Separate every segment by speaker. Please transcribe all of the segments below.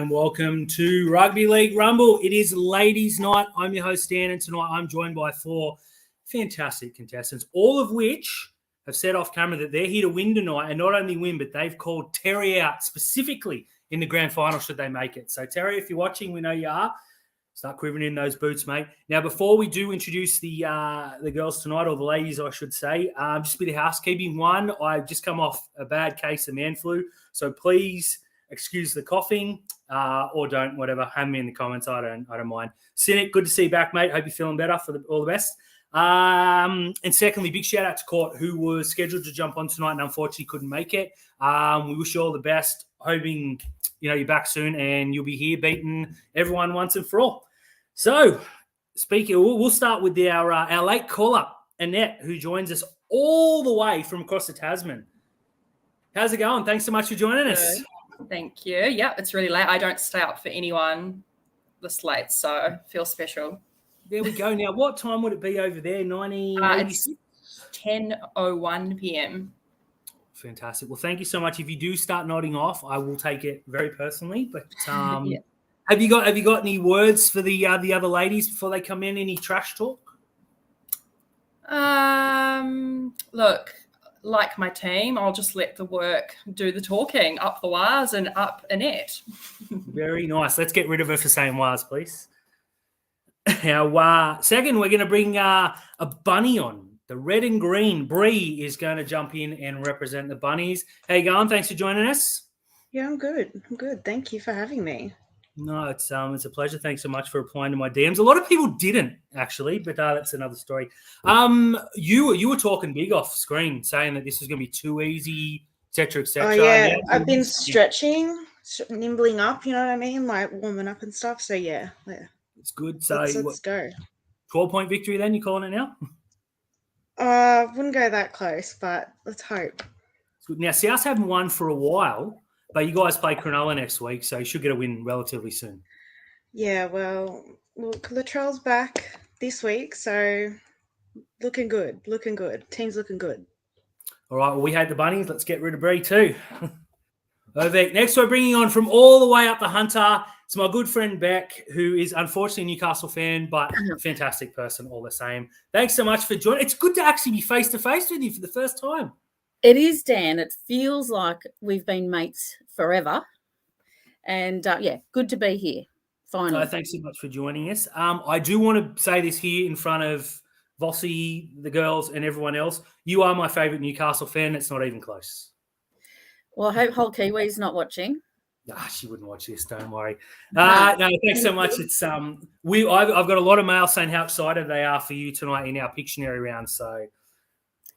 Speaker 1: and welcome to Rugby League Rumble. It is ladies' night. I'm your host, Dan, and tonight I'm joined by 4 fantastic contestants, all of which have said off camera that they're here to win tonight, and not only win, but they've called Terry out specifically in the grand final should they make it. So, Terry, if you're watching, we know you are. Start quivering in those boots, mate. Now, before we do introduce the girls tonight, or the ladies, I should say, just a bit of housekeeping. One, I've just come off a bad case of man flu, so please excuse the coughing, or don't, whatever. Have me in the comments. I don't mind. Cynic, good to see you back, mate. Hope you're feeling better. All the best. And secondly, big shout out to Court, who was scheduled to jump on tonight and unfortunately couldn't make it. We wish you all the best. Hoping you're back soon and you'll be here beating everyone once and for all. So, speaking, we'll start with our late call-up, Annette, who joins us all the way from across the Tasman. How's it going? Thanks so much for joining us.
Speaker 2: Thank you. Yeah, it's really late. I don't stay up for anyone this late, so I feel special.
Speaker 1: There we go. Now, what time would it be over there?
Speaker 2: it's 10:01 p.m.
Speaker 1: Fantastic. Well, thank you so much. If you do start nodding off, I will take it very personally. But yeah. Have you got any words for the other ladies before they come in? Any trash talk?
Speaker 2: Look, like my team, I'll just let the work do the talking. Up the wires and up Annette.
Speaker 1: Very nice. Let's get rid of her for saying wires, please. Now, second, we're going to bring a bunny on. The red and green. Bree is going to jump in and represent the bunnies. How you going? Thanks for joining us.
Speaker 3: Yeah, I'm good. Thank you for having me.
Speaker 1: No, it's a pleasure. Thanks so much for replying to my DMs. A lot of people didn't, actually, but that's another story. You were talking big off screen, saying that this was going to be too easy, etc., etc.
Speaker 3: Oh, yeah. I've been stretching, nimbling up, you know what I mean? Like warming up and stuff. So, yeah.
Speaker 1: It's good. So
Speaker 3: let's go.
Speaker 1: 12-point victory then? You calling it now?
Speaker 3: Wouldn't go that close, but let's hope.
Speaker 1: It's good. Now, South haven't won for a while, but you guys play Cronulla next week, so you should get a win relatively soon.
Speaker 3: Yeah, well, Latrell's back this week, so looking good. Team's looking good.
Speaker 1: All right, well, we hate the bunnies. Let's get rid of Bree too. Ovek. Next, we're bringing on from all the way up the Hunter. It's my good friend Beck, who is unfortunately a Newcastle fan, but a fantastic person all the same. Thanks so much for joining. It's good to actually be face-to-face with you for the first time.
Speaker 4: It is, Dan. It feels like we've been mates forever. And, good to be here, finally.
Speaker 1: Thanks so much for joining us. I do want to say this here in front of Vossi, the girls, and everyone else. You are my favourite Newcastle fan. It's not even close.
Speaker 4: Well, I hope Whole Kiwi's not watching.
Speaker 1: She wouldn't watch this. Don't worry. No, thanks so much. It's I've got a lot of mail saying how excited they are for you tonight in our Pictionary round. So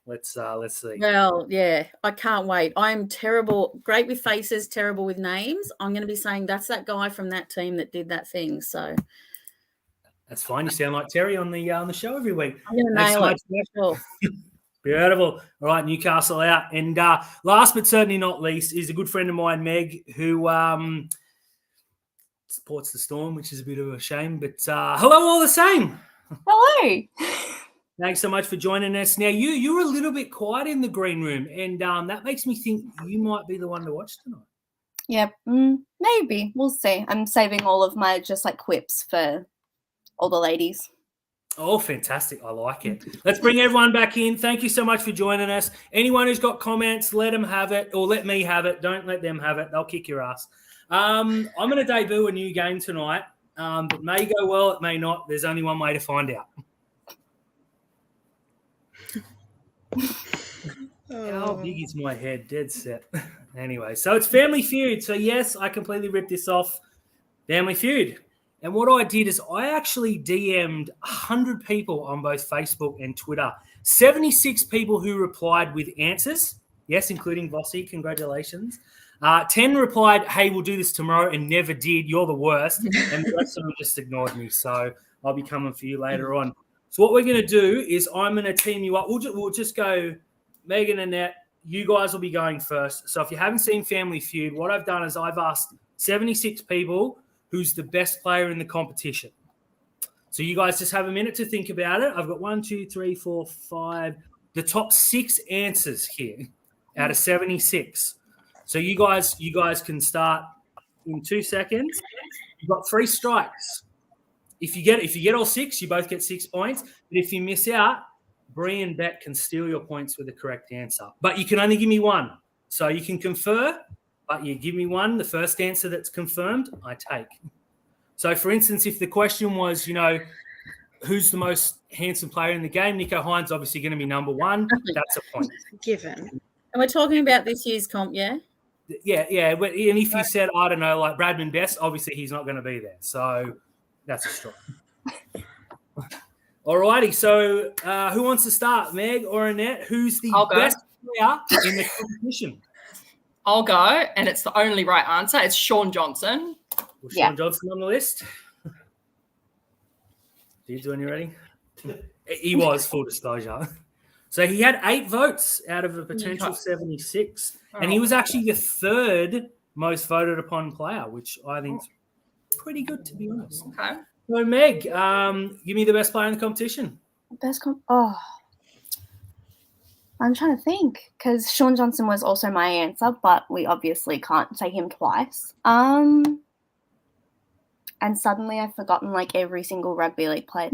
Speaker 1: let's see.
Speaker 4: Well, yeah, I can't wait. I'm terrible, great with faces, terrible with names. I'm going to be saying that's that guy from that team that did that thing. So
Speaker 1: that's fine. You sound like Terry on the show every week.
Speaker 4: I'm going to nail it. Sure.
Speaker 1: Beautiful. All right, Newcastle out. And last but certainly not least is a good friend of mine, Meg, who supports the Storm, which is a bit of a shame. But hello all the same.
Speaker 5: Hello.
Speaker 1: Thanks so much for joining us. Now, you were a little bit quiet in the green room, and that makes me think you might be the one to watch tonight.
Speaker 5: Yeah, maybe. We'll see. I'm saving all of my just like quips for all the ladies.
Speaker 1: Oh, fantastic. I like it. Let's bring everyone back in. Thank you so much for joining us. Anyone who's got comments, let them have it, or let me have it. Don't let them have it. They'll kick your ass. I'm going to debut a new game tonight. It may go well. It may not. There's only one way to find out. How big is my head? Dead set. Anyway, so it's Family Feud. So, yes, I completely ripped this off. Family Feud. And what I did is I actually DM'd 100 people on both Facebook and Twitter. 76 people who replied with answers. Yes, including Vossi. Congratulations. 10 replied, hey, we'll do this tomorrow, and never did. You're the worst. And the rest of them just ignored me. So I'll be coming for you later on. So what we're going to do is I'm going to team you up. We'll just go Megan and Annette. You guys will be going first. So if you haven't seen Family Feud, what I've done is I've asked 76 people who's the best player in the competition. So you guys just have a minute to think about it. I've got 1, 2, 3, 4, 5, the top 6 answers here out of 76. So you guys can start in 2 seconds. You've got 3 strikes. If you get all 6, you both get 6 points. But if you miss out, Bree and Bet can steal your points with the correct answer. But you can only give me one. So you can confer, but you give me one. The first answer that's confirmed, I take. So, for instance, if the question was, who's the most handsome player in the game, Nico Hines obviously going to be number 1. That's a point.
Speaker 3: Given.
Speaker 4: And we're talking about this year's comp, yeah?
Speaker 1: Yeah. But, and if you said, I don't know, like Bradman Best, obviously he's not going to be there. So that's a strike. All righty. So who wants to start, Meg or Annette? Who's the best player in the competition?
Speaker 2: I'll go, and it's the only right answer. It's Sean Johnson.
Speaker 1: Well, Sean Johnson on the list. Dudes, when you ready? He was, full disclosure. So he had 8 votes out of a potential 76. And he was actually the 3rd most voted upon player, which I think is pretty good, to be honest.
Speaker 2: Okay.
Speaker 1: So, Meg, give me the best player in the competition.
Speaker 5: I'm trying to think because Sean Johnson was also my answer, but we obviously can't say him twice. And suddenly I've forgotten like every single rugby league player.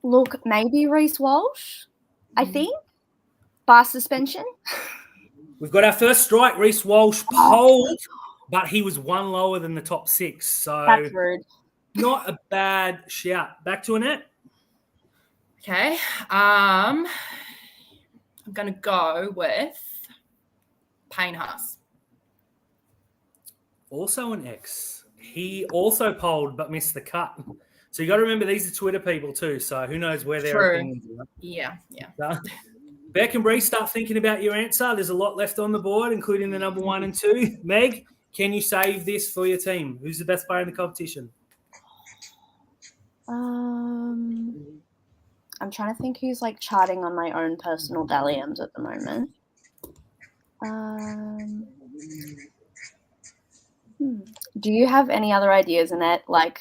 Speaker 5: Look, maybe Reece Walsh, I think. Bar suspension.
Speaker 1: We've got our first strike, Reece Walsh polled, but he was 1 lower than the top 6. So
Speaker 5: that's rude.
Speaker 1: Not a bad shout. Back to Annette.
Speaker 2: Okay. I'm going to go with Payne Haas.
Speaker 1: Also an X. He also polled but missed the cut. So you got to remember these are Twitter people too. So who knows where their opinions are.
Speaker 2: Yeah.
Speaker 1: So, Beck and Bree, start thinking about your answer. There's a lot left on the board, including the number 1 and 2. Meg, can you save this for your team? Who's the best player in the competition?
Speaker 5: I'm trying to think who's like charting on my own personal Daliums at the moment. Do you have any other ideas, Annette? Like,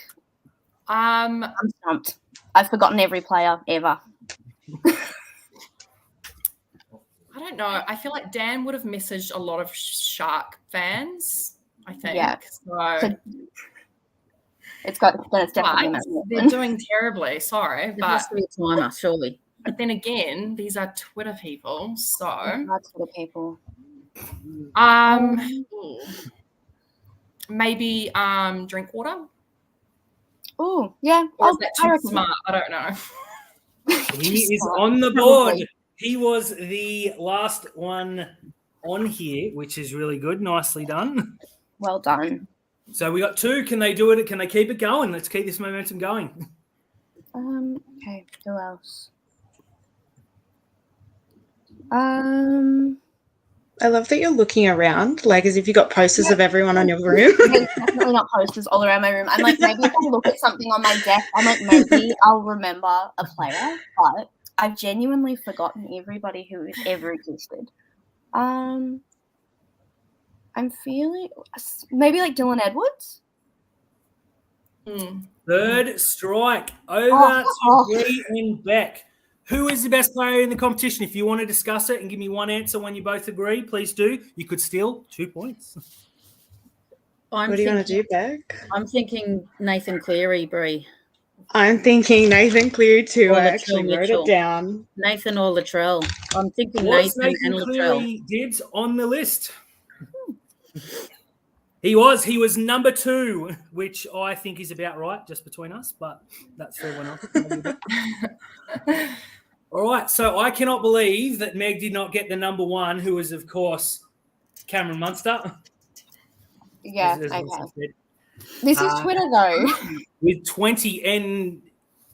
Speaker 5: I'm stumped. I've forgotten every player ever.
Speaker 2: I don't know. I feel like Dan would have messaged a lot of Shark fans, I think.
Speaker 5: Yeah.
Speaker 2: So
Speaker 5: it's definitely
Speaker 2: they're doing terribly. Sorry,
Speaker 4: It has to be a timer, surely.
Speaker 2: But then again, these are Twitter people, so
Speaker 5: Twitter people.
Speaker 2: Maybe Drinkwater.
Speaker 5: Oh, yeah.
Speaker 2: Or is that too smart? I don't know.
Speaker 1: He is on the board. He was the last one on here, which is really good. Nicely done.
Speaker 5: Well done.
Speaker 1: So we got 2. Can they do it? Can they keep it going? Let's keep this momentum going.
Speaker 5: Okay. Who else?
Speaker 3: I love that you're looking around, like as if you got posters of everyone on your room.
Speaker 5: There's definitely not posters all around my room. I'm like, maybe if I look at something on my desk, I'm like, maybe I'll remember a player, but I've genuinely forgotten everybody who has ever existed. I'm feeling maybe like Dylan Edwards.
Speaker 1: 3rd strike over to Bree and Beck. Who is the best player in the competition? If you want to discuss it and give me one answer when you both agree, please do. You could steal 2 points.
Speaker 3: What do you want to do, Beck?
Speaker 4: I'm thinking Nathan Cleary, Bree.
Speaker 3: I'm thinking Nathan Cleary too.
Speaker 4: Or
Speaker 3: I actually wrote
Speaker 4: Mitchell.
Speaker 3: it down.
Speaker 4: Nathan or Latrell. I'm thinking
Speaker 1: Was
Speaker 4: Nathan and Latrell.
Speaker 1: Cleary dibs on the list? He was number 2, which I think is about right, just between us, but that's for everyone else. All right, so I cannot believe that Meg did not get the number 1, who was, of course, Cameron Munster.
Speaker 5: Yeah,
Speaker 1: as
Speaker 5: okay.
Speaker 1: said.
Speaker 5: This is Twitter, though.
Speaker 1: With 20, and,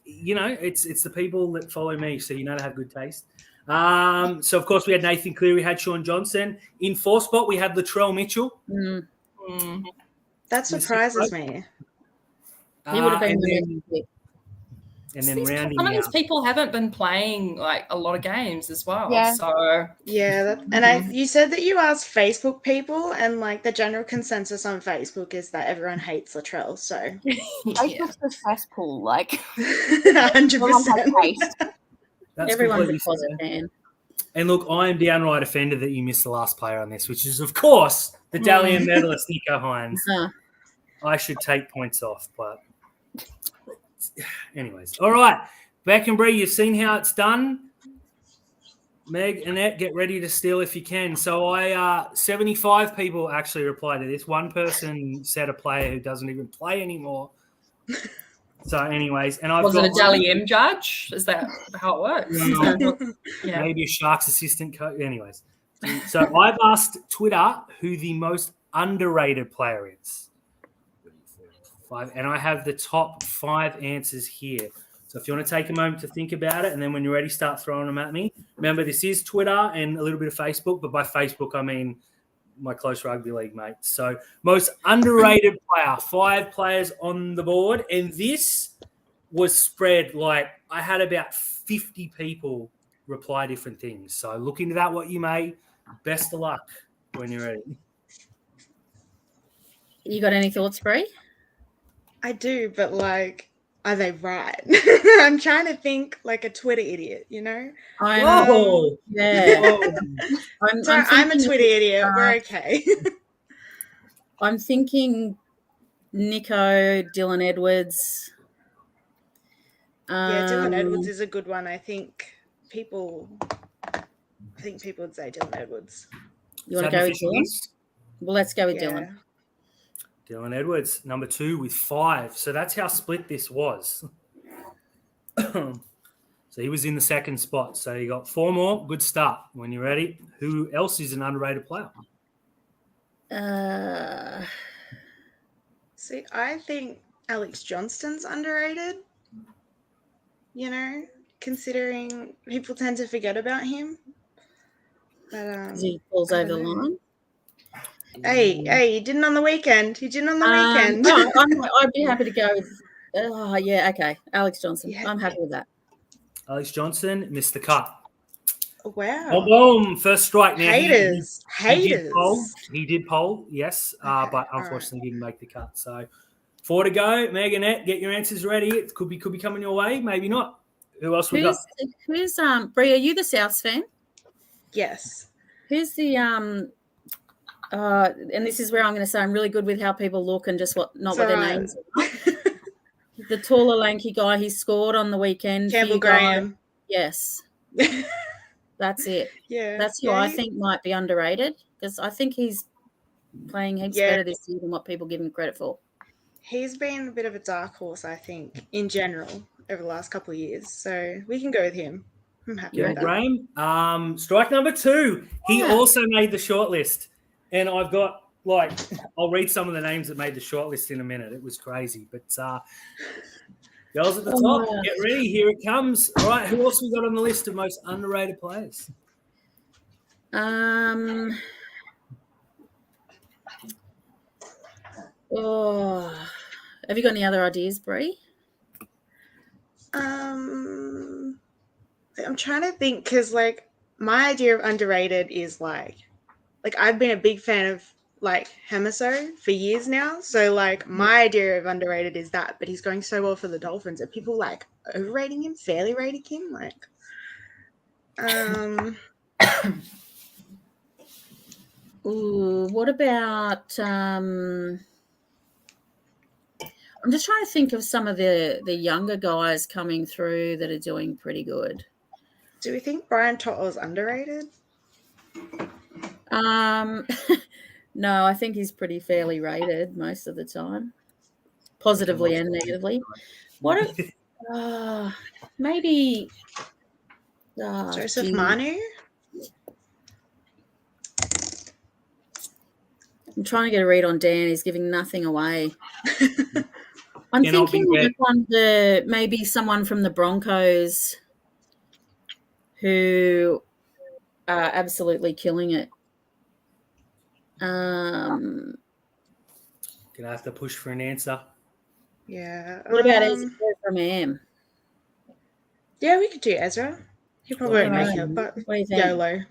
Speaker 1: it's the people that follow me, so you know they have good taste. So, of course, we had Nathan Cleary, we had Sean Johnson. In 4th spot, we had Latrell Mitchell.
Speaker 3: That surprises me.
Speaker 4: He would have been
Speaker 1: and then rounding
Speaker 2: Some of these
Speaker 1: out.
Speaker 2: people haven't been playing like a lot of games as well.
Speaker 5: Yeah.
Speaker 2: So
Speaker 3: Yeah, you said that you asked Facebook people, and like the general consensus on Facebook is that everyone hates Latrell. So
Speaker 5: Facebook's a cesspool, like
Speaker 3: 100%.
Speaker 1: That's
Speaker 4: Everyone's a
Speaker 1: completely
Speaker 4: closet
Speaker 1: fair.
Speaker 4: fan.
Speaker 1: And look, I am downright offended that you missed the last player on this, which is, of course, the Dalian medalist, Nico Hines. I should take points off, but anyways. All right. Beck and Bree, you've seen how it's done. Meg, Annette, get ready to steal if you can. So 75 people actually replied to this. One person said a player who doesn't even play anymore. So anyways, and
Speaker 2: Was it a Dally M judge? Is that how it works?
Speaker 1: No.
Speaker 2: Yeah.
Speaker 1: Maybe a Sharks assistant coach. Anyways. So I've asked Twitter who the most underrated player is. And I have the top 5 answers here. So if you want to take a moment to think about it, and then when you're ready, start throwing them at me. Remember, this is Twitter and a little bit of Facebook, but by Facebook, I mean my close rugby league mates. So most underrated player, 5 players on the board. And this was spread like I had about 50 people reply different things. So look into that what you may. Best of luck when you're ready.
Speaker 4: You got any thoughts, Bree?
Speaker 3: I do, but like, are they right? I'm trying to think like a Twitter idiot, you know?
Speaker 1: Whoa!
Speaker 4: Yeah.
Speaker 3: I'm a Twitter idiot. We're okay.
Speaker 4: I'm thinking Nico, Dylan Edwards.
Speaker 3: Yeah, Dylan Edwards is a good one. I think people would say Dylan Edwards.
Speaker 4: You want to go with Dylan? Well, let's go with Dylan.
Speaker 1: Dylan Edwards, number 2 with 5. So that's how split this was. So he was in the second spot. So you got 4 more. Good start. When you're ready, who else is an underrated player?
Speaker 3: See, I think Alex Johnston's underrated. You know, considering people tend to forget about him. But
Speaker 4: he falls over the line.
Speaker 3: Hey, he didn't on the weekend.
Speaker 4: No, I'd be happy to go with. Okay, Alex Johnson. Yeah. I'm happy with that.
Speaker 1: Alex Johnson missed the cut.
Speaker 3: Wow.
Speaker 1: Boom. First strike. Now
Speaker 3: Haters.
Speaker 1: He did poll, yes, but unfortunately didn't make the cut. So 4 to go. Meganette, get your answers ready. It could be coming your way. Maybe not. Who else we got?
Speaker 4: Who's Bree? Are you the Souths fan?
Speaker 3: Yes.
Speaker 4: Who's the and this is where I'm going to say I'm really good with how people look and just what their names are. The taller, lanky guy, he scored on the weekend.
Speaker 3: Campbell Graham.
Speaker 4: Yes. That's it.
Speaker 3: Yeah.
Speaker 4: That's who I think might be underrated because I think he's playing heaps better this year than what people give him credit for.
Speaker 3: He's been a bit of a dark horse, I think, in general over the last couple of years. So we can go with him. I'm happy with that.
Speaker 1: Graham. Strike number 2. He also made the shortlist. And I've got, I'll read some of the names that made the shortlist in a minute. It was crazy. But girls at the top, get ready. Here it comes. All right, who else we got on the list of most underrated players?
Speaker 4: Have you got any other ideas, Bree?
Speaker 3: I'm trying to think because, my idea of underrated is, I've been a big fan of, Hemiso for years now. So, my idea of underrated is that. But he's going so well for the Dolphins. Are people, overrating him, fairly rating him?
Speaker 4: What about I'm just trying to think of some of the younger guys coming through that are doing pretty good.
Speaker 3: Do we think Brian To'o's underrated?
Speaker 4: No, I think he's pretty fairly rated most of the time, positively and negatively. What if maybe
Speaker 3: Joseph Manu?
Speaker 4: I'm trying to get a read on Dan. He's giving nothing away. I'm thinking maybe someone from the Broncos who are absolutely killing it.
Speaker 1: Gonna have to push for an answer.
Speaker 3: Yeah.
Speaker 4: What about Ezra from Am?
Speaker 3: Yeah, we could do Ezra. He probably won't make it, but YOLO.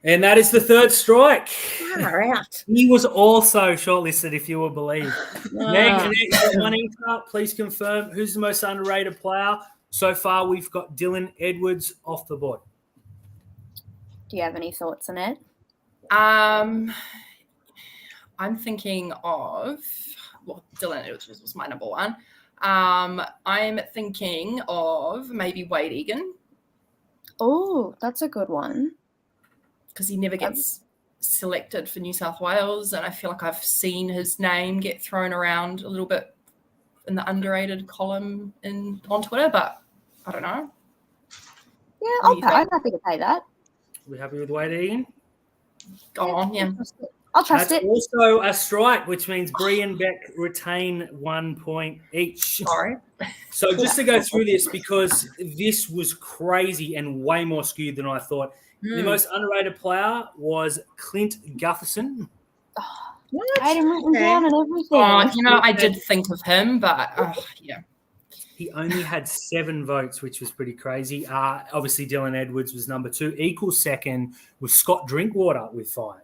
Speaker 1: And that is the 3rd strike.
Speaker 4: Far out.
Speaker 1: He was also shortlisted, if you will believe. Meg, one answer. Please confirm who's the most underrated player. So far, we've got Dylan Edwards off the board.
Speaker 5: Do you have any thoughts on it?
Speaker 2: I'm thinking of Dylan Edwards was my number one. I'm thinking of maybe Wade Egan.
Speaker 5: Oh, that's a good one.
Speaker 2: Because he never gets selected for New South Wales, and I feel like I've seen his name get thrown around a little bit in the underrated column on Twitter, but I don't know.
Speaker 5: Yeah, I'm happy to pay that.
Speaker 1: We happy with Wade Egan?
Speaker 2: Go on, yeah.
Speaker 5: I'll trust
Speaker 1: That's
Speaker 5: it.
Speaker 1: also a strike, which means Bree and Beck retain 1 point each.
Speaker 2: Sorry.
Speaker 1: So just to go through this, because this was crazy and way more skewed than I thought. The most underrated player was Clint Gutherson.
Speaker 5: I had him written down and everything.
Speaker 2: Oh, I did think of him, but yeah.
Speaker 1: He only had 7 votes, which was pretty crazy. Obviously, Dylan Edwards was number 2. Equal second was Scott Drinkwater with 5.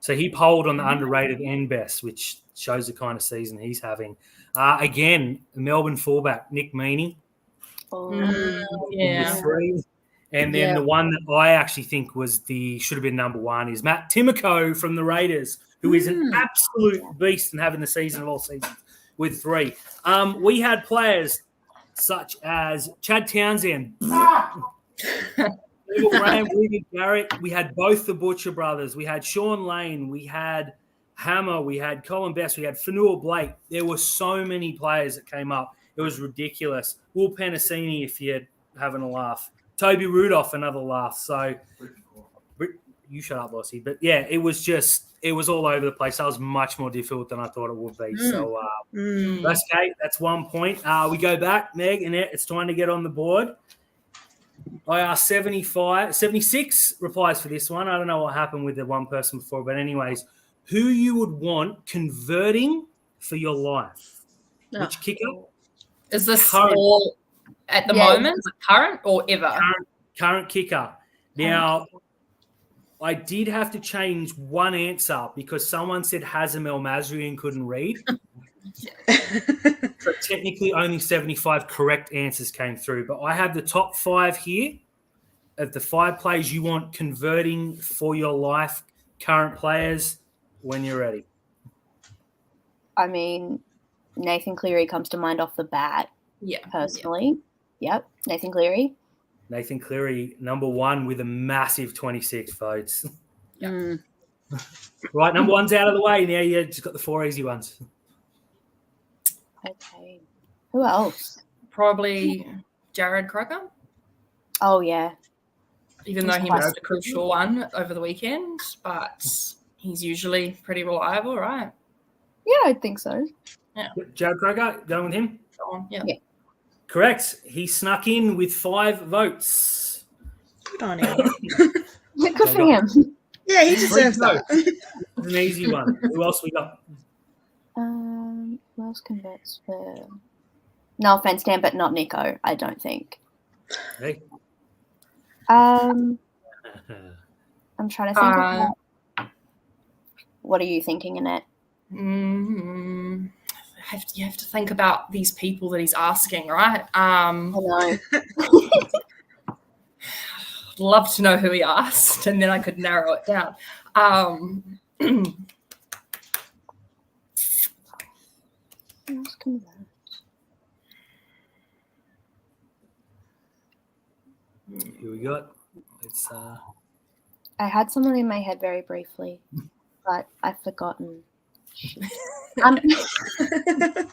Speaker 1: So he polled on the underrated and best, which shows the kind of season he's having. Again, Melbourne fullback, Nick Meaney.
Speaker 2: Yeah.
Speaker 1: 3. And then the one that I actually think should have been number 1 is Matt Timoko from the Raiders, who is an absolute beast and having the season of all seasons with 3. We had players such as Chad Townsend, Graham, William Garrett. We had both the Butcher brothers. We had Sean Lane. We had Hammer. We had Colin Best. We had Fanua Blake. There were so many players that came up. It was ridiculous. Will Penasini, if you're having a laugh. Toby Rudolph, another laugh. So you shut up, Lossie. But yeah, it was all over the place. That was much more difficult than I thought it would be. So that's Kate. That's 1 point. We go back, Meg, and it's time to get on the board. I asked 76 replies for this one. I don't know what happened with the one person before, but anyways, who you would want converting for your life? Which kicker?
Speaker 2: Is this all at the moment? Is it current or ever?
Speaker 1: Current kicker. Now, I did have to change one answer because someone said Hazem El Masri and couldn't read. So technically only 75 correct answers came through. But I have the top 5 here of the 5 players you want converting for your life, current players, when you're ready.
Speaker 5: I mean, Nathan Cleary comes to mind off the bat.
Speaker 2: Yeah.
Speaker 5: Personally. Yep. Nathan Cleary.
Speaker 1: Nathan Cleary, number 1 with a massive 26 votes.
Speaker 2: Yeah.
Speaker 1: Right, number 1's out of the way. Now you just got the 4 easy ones.
Speaker 5: Okay. Who else?
Speaker 2: Probably Jared Crocker.
Speaker 5: Oh, yeah.
Speaker 2: Even though he missed a crucial one over the weekend, but he's usually pretty reliable, right?
Speaker 5: Yeah, I think so.
Speaker 2: Yeah.
Speaker 1: Jared Croker, going with him?
Speaker 2: Go on. Yeah.
Speaker 1: Correct. He snuck in with 5 votes.
Speaker 3: Good on him.
Speaker 5: Yeah, good for him.
Speaker 3: Yeah, he deserves that.
Speaker 1: It's an easy one. Who else we got?
Speaker 5: Who else converts for... No offense, Dan, but not Nico, I don't think.
Speaker 1: Hey.
Speaker 5: I'm trying to think of what are you thinking, Annette?
Speaker 2: You have to think about these people that he's asking, right?
Speaker 5: I know.
Speaker 2: Love to know who he asked, and then I could narrow it down.
Speaker 1: Here we go. It's
Speaker 5: I had someone in my head very briefly, but I've forgotten. The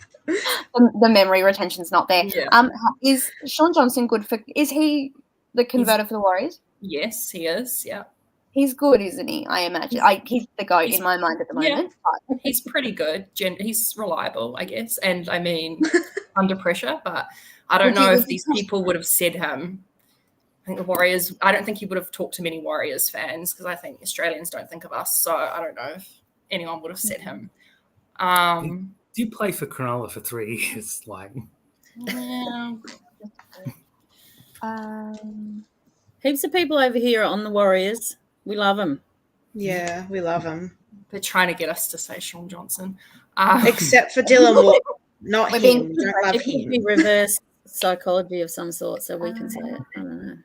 Speaker 5: memory retention's not there.
Speaker 2: Yeah.
Speaker 5: Is Sean Johnson good for? Is he the converter for the Warriors?
Speaker 2: Yes, he is. Yeah,
Speaker 5: he's good, isn't he? I imagine. He's the GOAT in my mind at the moment.
Speaker 2: Yeah, he's pretty good. He's reliable, I guess, and I mean under pressure. But I don't know if these people would have said him. I think the Warriors. I don't think he would have talked to many Warriors fans because I think Australians don't think of us. So I don't know if anyone would have said him.
Speaker 1: Do you play for Cronulla for 3 years? Like,
Speaker 2: Yeah.
Speaker 4: Heaps of people over here on the Warriors. We love them.
Speaker 3: Yeah, we love him.
Speaker 2: They're trying to get us to say Sean Johnson.
Speaker 3: Except for Dylan Walker. Not
Speaker 5: We're
Speaker 3: him.
Speaker 5: being-
Speaker 3: We don't love
Speaker 4: It could
Speaker 3: him.
Speaker 4: be reverse psychology of some sort, so we can say it. I don't know.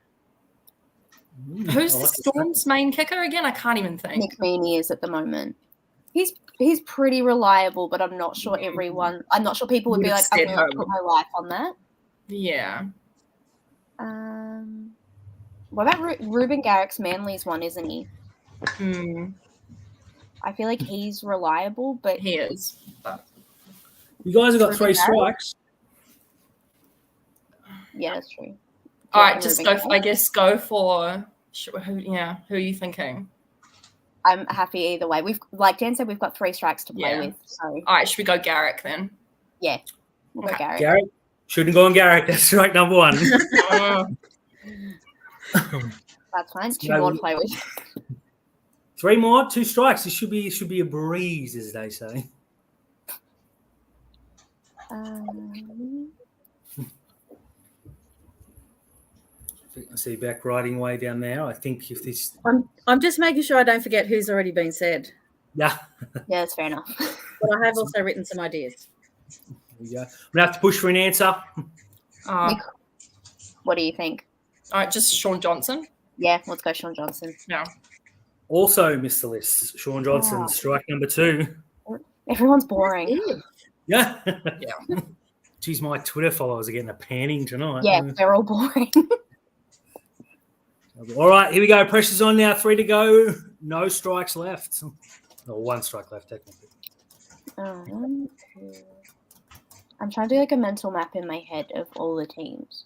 Speaker 2: Who's
Speaker 1: I
Speaker 2: the
Speaker 1: like this.
Speaker 2: Storm's main kicker again? I can't even think.
Speaker 5: Nick Meaney is at the moment. He's pretty reliable, but I'm not sure people would be like, I'm going to put my life on that.
Speaker 2: Yeah.
Speaker 5: What about Ruben Garrick's Manly's one, isn't he? I feel like he's reliable, but
Speaker 2: He is. But
Speaker 1: You guys have got
Speaker 5: Ruben
Speaker 1: 3
Speaker 5: Garrick?
Speaker 1: strikes.
Speaker 5: yeah, that's true.
Speaker 2: all right, just
Speaker 5: Ruben
Speaker 2: go.
Speaker 5: Garrick?
Speaker 2: I guess go for who? Yeah, who are you thinking?
Speaker 5: I'm happy either way. Like Dan said, we've got 3 strikes to play with. So
Speaker 2: All right, should we go Garrick then?
Speaker 5: yeah, we'll go
Speaker 2: Okay.
Speaker 5: Garrick.
Speaker 1: Garrick. Shouldn't go on Garrick. That's strike number 1.
Speaker 5: That's fine. 2
Speaker 1: No,
Speaker 5: more to play with.
Speaker 1: 3 more, 2 strikes. This should be a breeze, as they say. I see Beck riding way down there. I think if this,
Speaker 4: I'm just making sure I don't forget who's already been said.
Speaker 1: yeah,
Speaker 5: Yeah, that's fair enough.
Speaker 4: But I have also written some ideas.
Speaker 1: there we go. I'm gonna have to push for an answer.
Speaker 2: All
Speaker 5: What do you think?
Speaker 2: right, just Sean Johnson.
Speaker 5: Yeah, let's go Sean Johnson.
Speaker 2: Yeah.
Speaker 1: Also missed the list. Sean Johnson,
Speaker 5: Oh.
Speaker 1: strike number 2.
Speaker 5: Everyone's boring.
Speaker 1: Yeah.
Speaker 2: Yeah.
Speaker 1: Geez, my Twitter followers are getting a panning tonight.
Speaker 5: Yeah, they're all boring.
Speaker 1: All right, here we go. Pressure's on now. 3 to go. No strikes left. Or 1 strike left, technically.
Speaker 5: I'm trying to do like a mental map in my head of all the teams.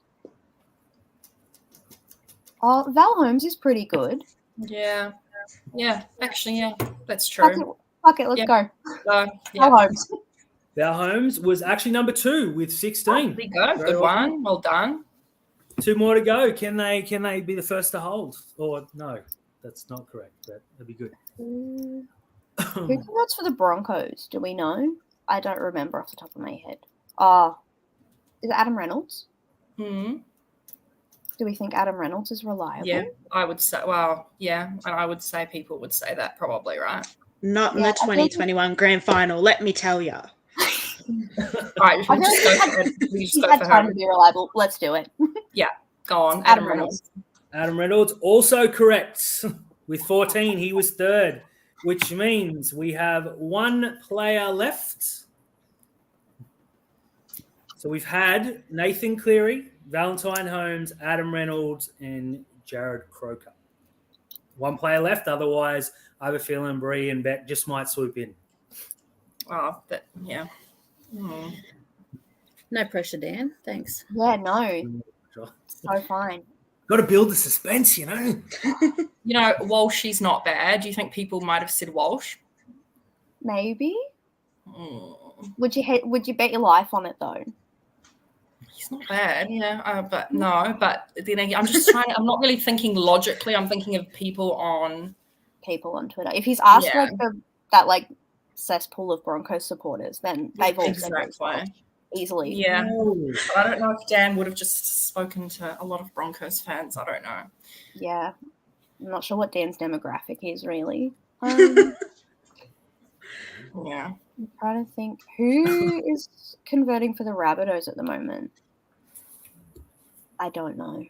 Speaker 5: Oh, Val Holmes is pretty good.
Speaker 2: Yeah. Yeah. Actually, yeah, that's true.
Speaker 5: Fuck it, let's go.
Speaker 2: Yeah.
Speaker 5: Val Holmes.
Speaker 1: Val Holmes was actually number 2 with 16.
Speaker 2: There you go.
Speaker 1: Very
Speaker 2: Good
Speaker 1: well.
Speaker 2: one. Well done.
Speaker 1: 2 more to go. Can they be the first to hold? Or no, that's not correct. But that'd be good.
Speaker 5: Who converts for the Broncos? Do we know? I don't remember off the top of my head. Is it Adam Reynolds?
Speaker 2: Hmm.
Speaker 5: Do we think Adam Reynolds is reliable?
Speaker 2: Yeah, I would say. Well, yeah, and I would say people would say that probably, right?
Speaker 3: Not in
Speaker 5: Yeah,
Speaker 3: the 2021 grand final, let me tell you.
Speaker 2: All right,
Speaker 5: I
Speaker 2: we'll just
Speaker 5: feel
Speaker 2: go
Speaker 5: like
Speaker 2: for it. We just
Speaker 5: He's
Speaker 2: go
Speaker 5: had
Speaker 2: for
Speaker 5: time to
Speaker 2: him.
Speaker 5: be reliable. Let's do it.
Speaker 2: Go on,
Speaker 5: Adam
Speaker 2: Adam Reynolds.
Speaker 1: Adam Reynolds also correct with 14. He was 3rd, which means we have 1 player left. So we've had Nathan Cleary, Valentine Holmes, Adam Reynolds, and Jared Croker. 1 player left. Otherwise, I have a feeling Bree and Beck just might swoop in.
Speaker 2: Oh, that yeah. Hmm.
Speaker 4: No pressure, Dan. Thanks.
Speaker 5: Yeah, no. So fine.
Speaker 1: Got to build the suspense, you know.
Speaker 2: You know, Walsh is not bad. Do you think people might have said Walsh?
Speaker 5: Maybe.
Speaker 2: Mm.
Speaker 5: Would you bet your life on it though?
Speaker 2: He's not bad, yeah. But no, but then again, I'm just trying. I'm not really thinking logically. I'm thinking of people on.
Speaker 5: People on Twitter. If he's asked
Speaker 2: Yeah.
Speaker 5: like that like cesspool of Broncos supporters, then they've all said
Speaker 2: Exactly.
Speaker 5: easily.
Speaker 2: Yeah.
Speaker 1: Oh.
Speaker 2: But I don't know if Dan would have just spoken to a lot of Broncos fans. I don't know.
Speaker 5: Yeah. I'm not sure what Dan's demographic is really.
Speaker 2: Yeah.
Speaker 5: I'm trying to think who is converting for the Rabbitohs at the moment. I don't know.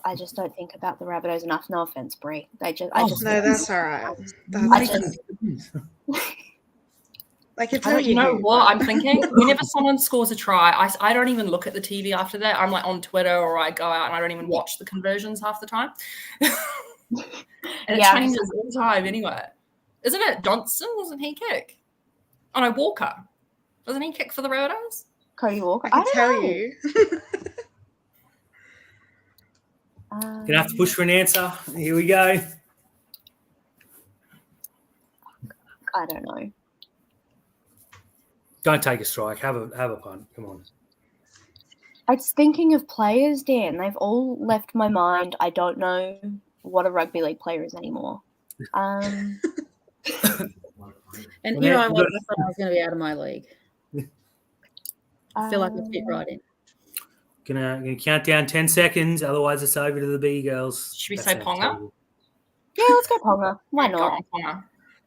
Speaker 5: I just don't think about the Rabbitohs enough. No offense, Brie. I just
Speaker 3: No, that's all right.
Speaker 5: I just
Speaker 3: Like it's
Speaker 2: I don't, you know what I'm thinking? Whenever someone scores a try, I don't even look at the TV after that. I'm like on Twitter or I go out and I don't even watch the conversions half the time. And it
Speaker 5: Yeah.
Speaker 2: changes all the time anyway. Isn't it Johnson? Doesn't he kick? Oh no, Walker. Doesn't he kick for the Rabbitohs?
Speaker 5: Cody Walker.
Speaker 3: I can
Speaker 5: don't
Speaker 3: tell
Speaker 5: know.
Speaker 3: you.
Speaker 1: Gonna have to push for an answer. Here we go.
Speaker 5: I don't know.
Speaker 1: Don't take a strike. Have a punt. Come on.
Speaker 5: I was thinking of players, Dan. They've all left my mind. I don't know what a rugby league player is anymore.
Speaker 4: And
Speaker 1: Well,
Speaker 4: here
Speaker 1: yeah,
Speaker 4: I
Speaker 1: we've
Speaker 4: was,
Speaker 1: got-
Speaker 4: I thought I was going to be out of my league. I feel like I fit right in.
Speaker 1: Gonna count down 10 seconds. Otherwise, it's over to the B girls.
Speaker 2: Should we
Speaker 1: That
Speaker 2: say
Speaker 1: sounds
Speaker 2: Ponga?
Speaker 1: terrible.
Speaker 5: Yeah, let's go Ponga. Why
Speaker 2: Go
Speaker 5: not?
Speaker 2: on, Ponga.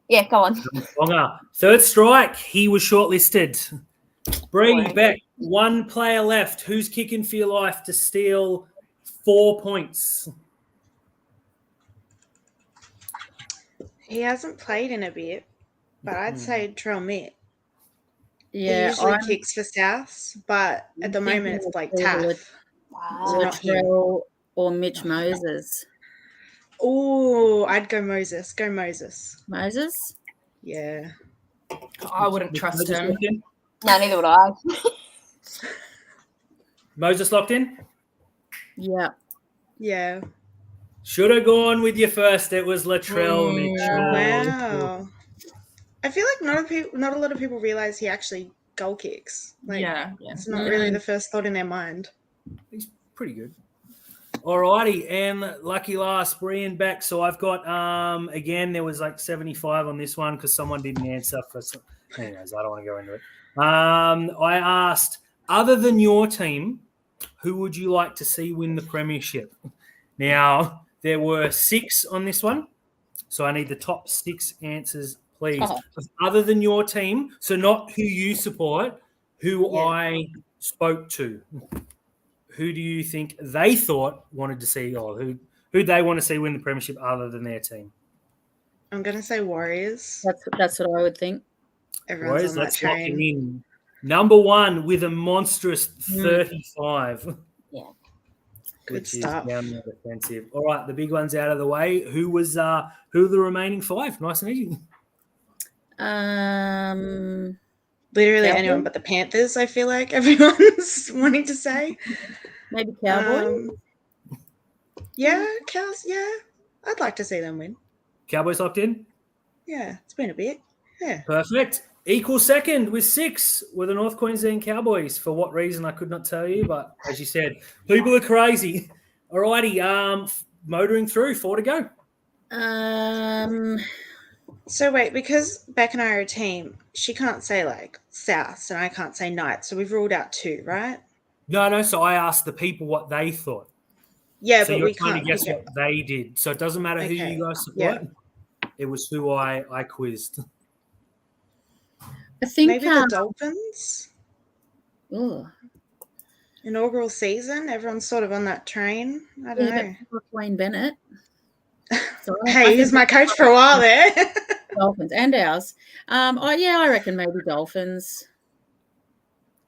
Speaker 5: Yeah, go on.
Speaker 1: Ponga. 3rd strike. He was shortlisted. Bree,
Speaker 5: Boring.
Speaker 1: Beck, 1 player left. Who's kicking for your life to steal 4 points.
Speaker 3: He hasn't played in a bit, but I'd say Trell Mitt. He
Speaker 4: Yeah,
Speaker 3: usually
Speaker 4: I'm
Speaker 3: kicks for Souths, but at the
Speaker 4: thinking
Speaker 3: moment it's
Speaker 4: of
Speaker 3: Blake
Speaker 4: either
Speaker 3: Taff. So not him.
Speaker 4: Latrell or Mitch Moses.
Speaker 3: Oh, I'd go Moses. Go Moses.
Speaker 4: Moses?
Speaker 3: Yeah.
Speaker 2: I wouldn't trust
Speaker 1: Moses
Speaker 2: him.
Speaker 1: locked in?
Speaker 5: No, neither would I.
Speaker 1: Moses locked in?
Speaker 4: Yeah.
Speaker 3: Yeah.
Speaker 1: Should have gone with you first. It was Latrell Mitchell.
Speaker 3: Wow. I feel like not a lot of people realize he actually goal kicks. Like,
Speaker 2: Yeah.
Speaker 3: it's not really the first thought in their mind.
Speaker 1: He's pretty good. Alrighty, and lucky last, Brian back. So I've got again there was like 75 on this one because someone didn't answer. Anyways, I don't want to go into it. I asked, other than your team, who would you like to see win the premiership? Now there were 6 on this one, so I need the top 6 answers, please.
Speaker 4: Oh.
Speaker 1: Other than your team, so not who you support, who
Speaker 3: Yeah.
Speaker 1: I spoke to. Who do you think they thought wanted to see, or who they want to see win the premiership other than their team?
Speaker 3: I'm gonna say Warriors.
Speaker 4: That's what I would think.
Speaker 3: Everyone's
Speaker 1: Boys,
Speaker 3: on that
Speaker 1: let's lock him
Speaker 3: train.
Speaker 1: in. Number 1 with a monstrous 35.
Speaker 5: Yeah.
Speaker 3: Good
Speaker 1: Which
Speaker 3: stuff.
Speaker 1: is down there defensive. All right, the big one's out of the way. Who are the remaining 5? Nice and easy.
Speaker 3: Literally
Speaker 4: Cowboys?
Speaker 3: anyone but the Panthers, I feel like everyone's wanting to say.
Speaker 4: Maybe Cowboys?
Speaker 3: Yeah, Cows, yeah. I'd like to see them win.
Speaker 1: Cowboys locked in?
Speaker 3: Yeah, it's been a bit. Yeah.
Speaker 1: Perfect. Equal second with 6 were the North Queensland Cowboys. For what reason, I could not tell you, but as you said, people are crazy. All righty, motoring through, 4 to go.
Speaker 3: So wait, because Beck and I are a team, she can't say like South and I can't say Knights, so we've ruled out 2, right?
Speaker 1: No, so I asked the people what they thought.
Speaker 3: Yeah,
Speaker 1: So
Speaker 3: but
Speaker 1: you're
Speaker 3: we
Speaker 1: trying
Speaker 3: can't
Speaker 1: to guess
Speaker 3: pick
Speaker 1: what they did. So it doesn't matter who
Speaker 3: Okay,
Speaker 1: you guys support. It was who I quizzed.
Speaker 4: I think
Speaker 3: maybe the Dolphins.
Speaker 4: oh,
Speaker 3: Inaugural season, everyone's sort of on that train. I don't know.
Speaker 4: but Wayne Bennett. So I
Speaker 3: Hey,
Speaker 4: think
Speaker 3: he's my coach for a while there.
Speaker 4: Dolphins and ours. I reckon maybe Dolphins.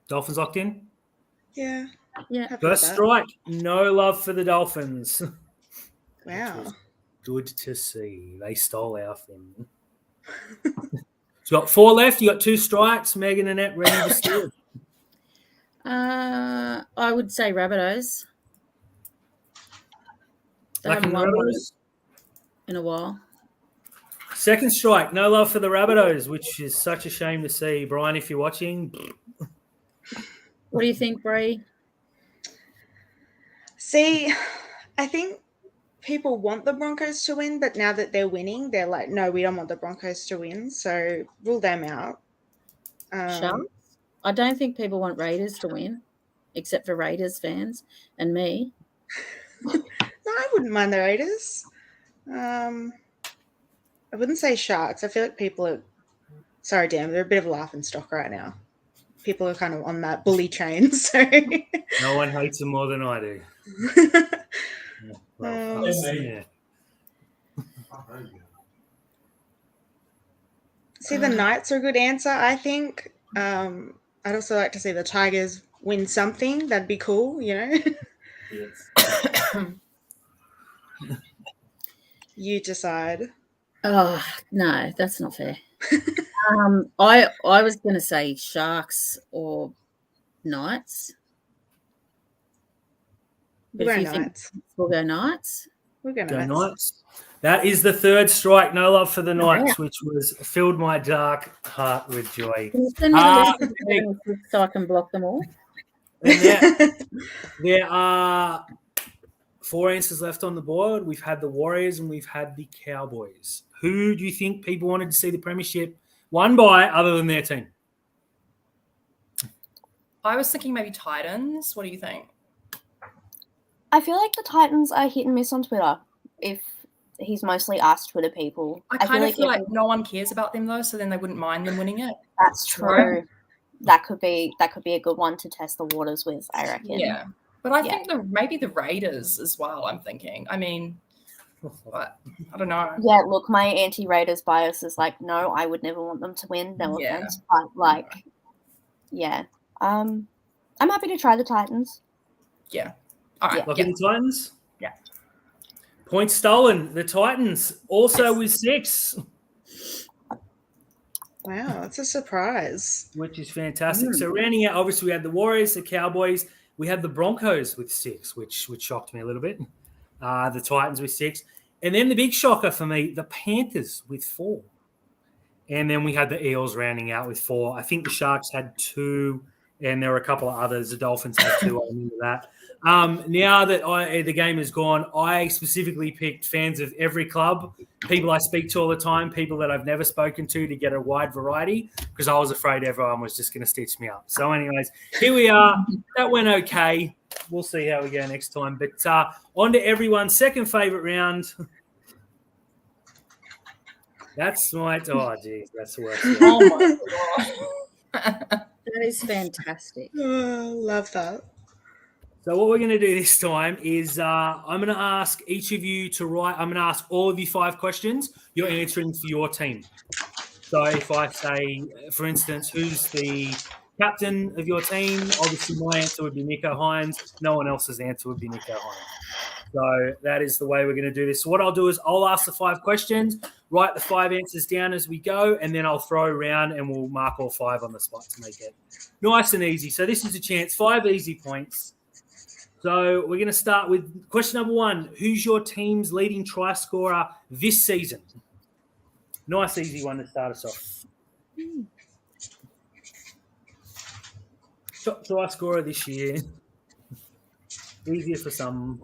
Speaker 1: Dolphins locked in?
Speaker 3: Yeah.
Speaker 4: Yeah.
Speaker 3: Happy with
Speaker 1: First
Speaker 3: that.
Speaker 1: strike. No love for the Dolphins.
Speaker 3: Wow.
Speaker 1: Good to see. They stole our thing. So got 4 left. You got 2 strikes. Megan and Annette ready to steal.
Speaker 4: I would say Rabbitohs. They
Speaker 1: Black
Speaker 4: haven't
Speaker 1: and
Speaker 4: won one
Speaker 1: Rabbitohs.
Speaker 4: in a while.
Speaker 1: Second strike. No love for the Rabbitohs, which is such a shame to see. Brian, if you're watching.
Speaker 4: What do you think, Bree?
Speaker 3: See, I think people want the Broncos to win, but now that they're winning, they're like, no, we don't want the Broncos to win. So rule them out.
Speaker 4: Sharks? I don't think people want Raiders to win, except for Raiders fans and me.
Speaker 3: No, I wouldn't mind the Raiders. I wouldn't say Sharks. I feel like people are, sorry, Dan, they're a bit of a laughing stock right now. People are kind of on that bully train. So
Speaker 1: No one hates them more than I do. Well, yeah.
Speaker 3: See, the Knights are a good answer, I think. I'd also like to see the Tigers win something. That'd be cool, you know? You decide.
Speaker 4: Oh, no, that's not fair. I was going to say Sharks or Knights. But
Speaker 3: We'll
Speaker 4: if
Speaker 3: go
Speaker 4: you think
Speaker 3: Knights.
Speaker 4: we'll go Knights.
Speaker 3: We'll go
Speaker 1: Go
Speaker 3: Knights.
Speaker 1: Knights. That is the third strike. No love for the Knights, which filled my dark heart with joy.
Speaker 4: Can you send me the list of 76 so I can block them all?
Speaker 1: And there are 4 answers left on the board. We've had the Warriors and we've had the Cowboys. Who do you think people wanted to see the premiership won by other than their team?
Speaker 2: I was thinking maybe Titans. What do you think?
Speaker 5: I feel like the Titans are hit and miss on Twitter. If he's mostly asked Twitter people,
Speaker 2: I kind of feel like
Speaker 5: every-
Speaker 2: no one cares about them though, so then they wouldn't mind them winning it.
Speaker 5: that's true. That could be a good one to test the waters with, I reckon.
Speaker 2: Yeah. But I think maybe the Raiders as well, I'm thinking. I mean, but I don't know.
Speaker 5: Yeah, look, my anti-Raiders bias is like, no, I would never want them to win. No offense, but like, yeah. I'm happy to try the Titans.
Speaker 2: Yeah. All right.
Speaker 1: Look at the Titans.
Speaker 2: Yeah.
Speaker 1: Points stolen. The Titans also with 6.
Speaker 3: Wow, that's a surprise.
Speaker 1: Which is fantastic. So rounding out, obviously we had the Warriors, the Cowboys. We had the Broncos with 6, which shocked me a little bit. The Titans with 6. And then the big shocker for me, the Panthers with 4. And then we had the Eels rounding out with 4. I think the Sharks had 2, and there were a couple of others. The Dolphins had 2. I remember that. Now that the game is gone, I specifically picked fans of every club, people I speak to all the time, people that I've never spoken to get a wide variety, because I was afraid everyone was just going to stitch me up. So anyways, here we are. That went okay. We'll see how we go next time. But on to everyone's second favourite round. That's my – oh, geez, that's the worst.
Speaker 2: Oh, my God.
Speaker 4: That is fantastic.
Speaker 3: Oh, love that.
Speaker 1: So what we're going to do this time is I'm going to ask each of you to write. I'm going to ask all of you 5 questions. You're answering for your team. So if I say, for instance, who's the captain of your team, obviously my answer would be Nico Hines. No one else's answer would be Nico Hines. So that is the way we're going to do this. So what I'll do is I'll ask the 5 questions, write the 5 answers down as we go, and then I'll throw around and we'll mark all 5 on the spot to make it nice and easy. So this is a chance, 5 easy points. So we're going to start with question number 1. Who's your team's leading try scorer this season? Nice, easy one to start us off. Top try scorer this year. Easier for some.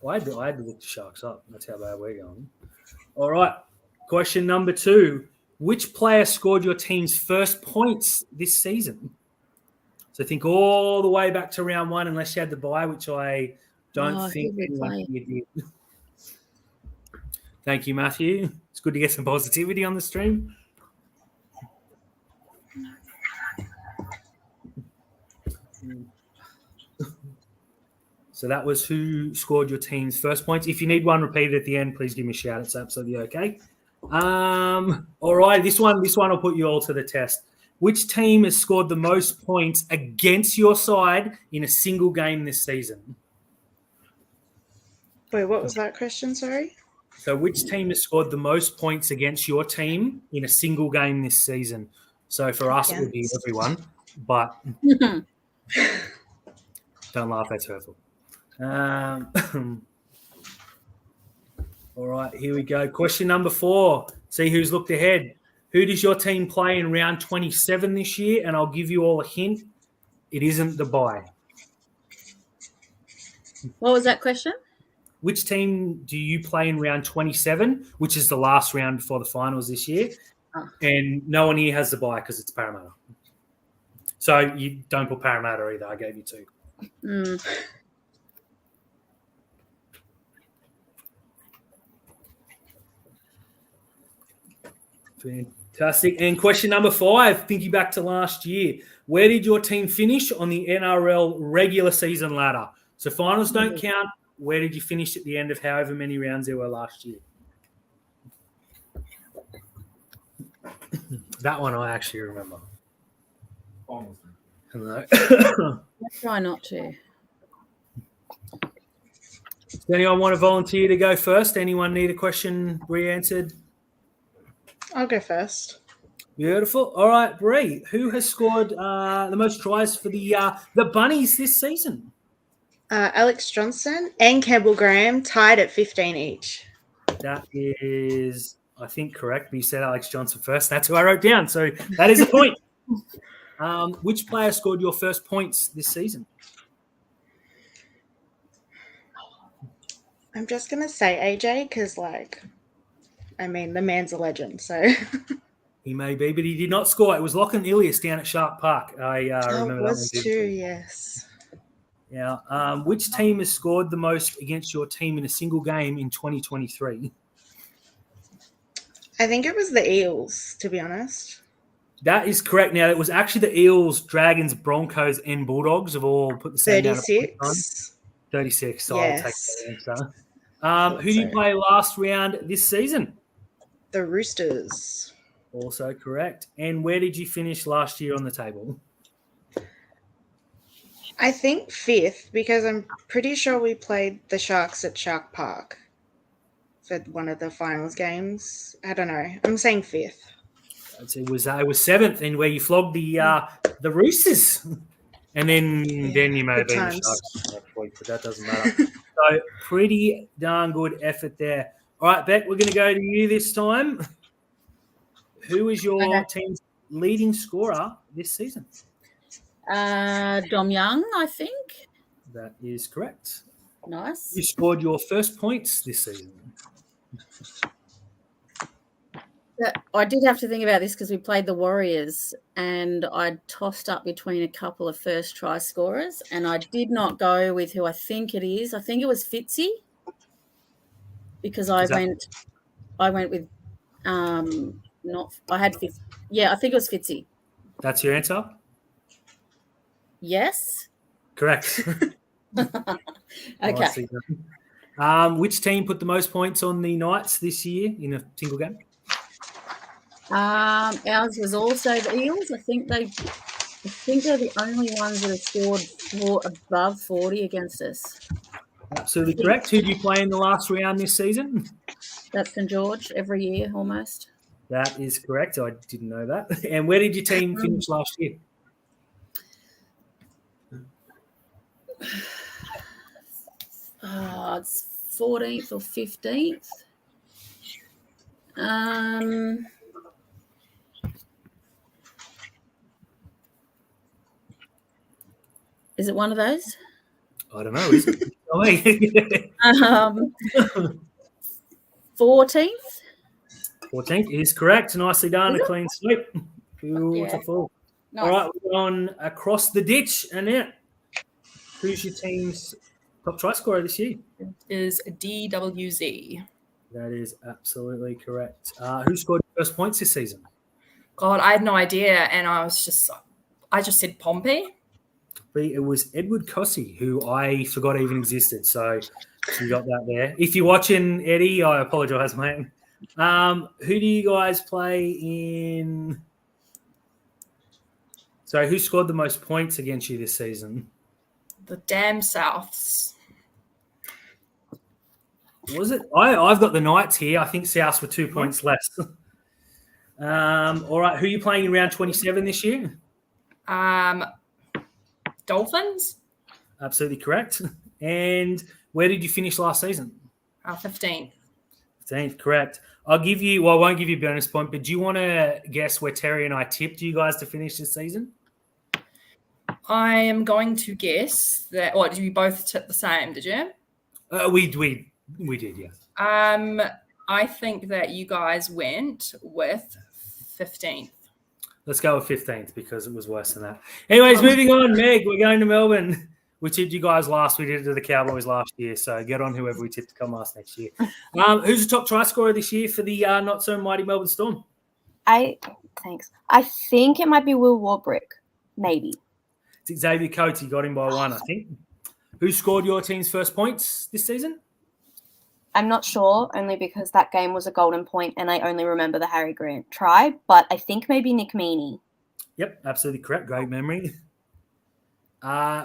Speaker 1: I had to look the Sharks up. That's how bad we're going. All right. Question number 2. Which player scored your team's first points this season? So think all the way back to round 1, unless you had the bye, which I don't think anyone here did. Thank you, Matthew. It's good to get some positivity on the stream. So that was who scored your team's first points. If you need one repeated at the end, please give me a shout. It's absolutely okay. All right, this one will put you all to the test. Which team has scored the most points against your side in a single game this season?
Speaker 3: Wait, what was that question? Sorry.
Speaker 1: So which team has scored the most points against your team in a single game this season? So for us, it would be everyone, but don't laugh, that's hurtful. All right, here we go. Question number 4. See who's looked ahead. Who does your team play in round 27 this year? And I'll give you all a hint. It isn't the bye.
Speaker 4: What was that question?
Speaker 1: Which team do you play in round 27, which is the last round before the finals this year?
Speaker 4: Oh.
Speaker 1: And no one here has the bye because it's Parramatta. So you don't put Parramatta either. I gave you 2. Fantastic. And question number 5, thinking back to last year, where did your team finish on the NRL regular season ladder? So finals don't count. Where did you finish at the end of however many rounds there were last year? That one I actually remember. Hello.
Speaker 4: Let's try not to.
Speaker 1: Does anyone want to volunteer to go first? Anyone need a question re-answered?
Speaker 3: I'll go first.
Speaker 1: Beautiful. All right, Bree, who has scored the most tries for the Bunnies this season?
Speaker 3: Alex Johnson and Campbell Graham tied at 15 each.
Speaker 1: That is, I think, correct. But you said Alex Johnson first. That's who I wrote down. So that is a point. Which player scored your first points this season?
Speaker 3: I'm just going to say AJ because, the man's a legend. So
Speaker 1: He may be, but he did not score. It was Lachlan Ilias down at Shark Park. I remember
Speaker 3: it was
Speaker 1: that one.
Speaker 3: too, yes.
Speaker 1: Yeah. Which team has scored the most against your team in a single game in 2023?
Speaker 3: I think it was the Eels, to be honest.
Speaker 1: That is correct. Now, it was actually the Eels, Dragons, Broncos, and Bulldogs have all put the same amount of points on. 36. So I'll take that answer. Who do you play last round this season?
Speaker 3: The Roosters.
Speaker 1: Also correct. And where did you finish last year on the table?
Speaker 3: I think 5th, because I'm pretty sure we played the Sharks at Shark Park for one of the finals games. I don't know. I'm saying 5th.
Speaker 1: It was 7th, and where you flogged the Roosters. And then you may have been the Sharks next week, but that doesn't matter. So pretty darn good effort there. All right, Beck, we're going to go to you this time. Who is your team's leading scorer this season?
Speaker 4: Dom Young, I think.
Speaker 1: That is correct.
Speaker 4: Nice.
Speaker 1: You scored your first points this season.
Speaker 4: I did have to think about this because we played the Warriors and I tossed up between a couple of first try scorers and I did not go with who I think it is. I think it was Fitzy because I went with I think it was Fitzy.
Speaker 1: That's your answer?
Speaker 4: Yes.
Speaker 1: Correct.
Speaker 4: Okay.
Speaker 1: Which team put the most points on the Knights this year in a single game?
Speaker 4: Ours was also the Eels. I think they're the only ones that have scored above 40 against us.
Speaker 1: Absolutely correct. Who did you play in the last round this season?
Speaker 4: That's St George every year almost.
Speaker 1: That is correct. I didn't know that. And where did your team finish last year?
Speaker 4: It's 14th or 15th. Is it one of those?
Speaker 1: I don't know. Is it?
Speaker 4: 14th.
Speaker 1: 14th is correct. Nicely done. A clean sweep. Beautiful.
Speaker 4: Nice.
Speaker 1: All right, we're on across the ditch. Annette, who's your team's top try scorer this year?
Speaker 2: It is DWZ.
Speaker 1: That is absolutely correct. Who scored your first points this season?
Speaker 2: God, I had no idea, and I just said Pompey.
Speaker 1: It was Edward Cossey, who I forgot even existed. So you got that there. If you're watching, Eddie, I apologise, mate. Who do you guys play in? So who scored the most points against you this season?
Speaker 2: The damn Souths.
Speaker 1: Was it? I've got the Knights here. I think Souths were 2 points less. All right. Who are you playing in round 27 this year?
Speaker 2: Dolphins.
Speaker 1: Absolutely correct. And where did you finish last season?
Speaker 2: 15th.
Speaker 1: 15th, correct. I won't give you a bonus point, but do you want to guess where Terry and I tipped you guys to finish this season?
Speaker 2: I am going to guess that. What, did you both tip the same? Did you?
Speaker 1: We did, yeah.
Speaker 2: I think that you guys went with 15th.
Speaker 1: Let's go with 15th because it was worse than that. Anyways, moving on, Meg, we're going to Melbourne. We tipped you guys last. We did it to the Cowboys last year, so get on whoever we tipped to come last next year. Who's the top try scorer this year for the not-so-mighty Melbourne Storm?
Speaker 5: Thanks. I think it might be Will Warbrick, maybe.
Speaker 1: It's Xavier Coates. He got him by 1, I think. Who scored your team's first points this season?
Speaker 5: I'm not sure, only because that game was a golden point and I only remember the Harry Grant try, but I think maybe Nick Meaney. Yep,
Speaker 1: absolutely correct. Great memory.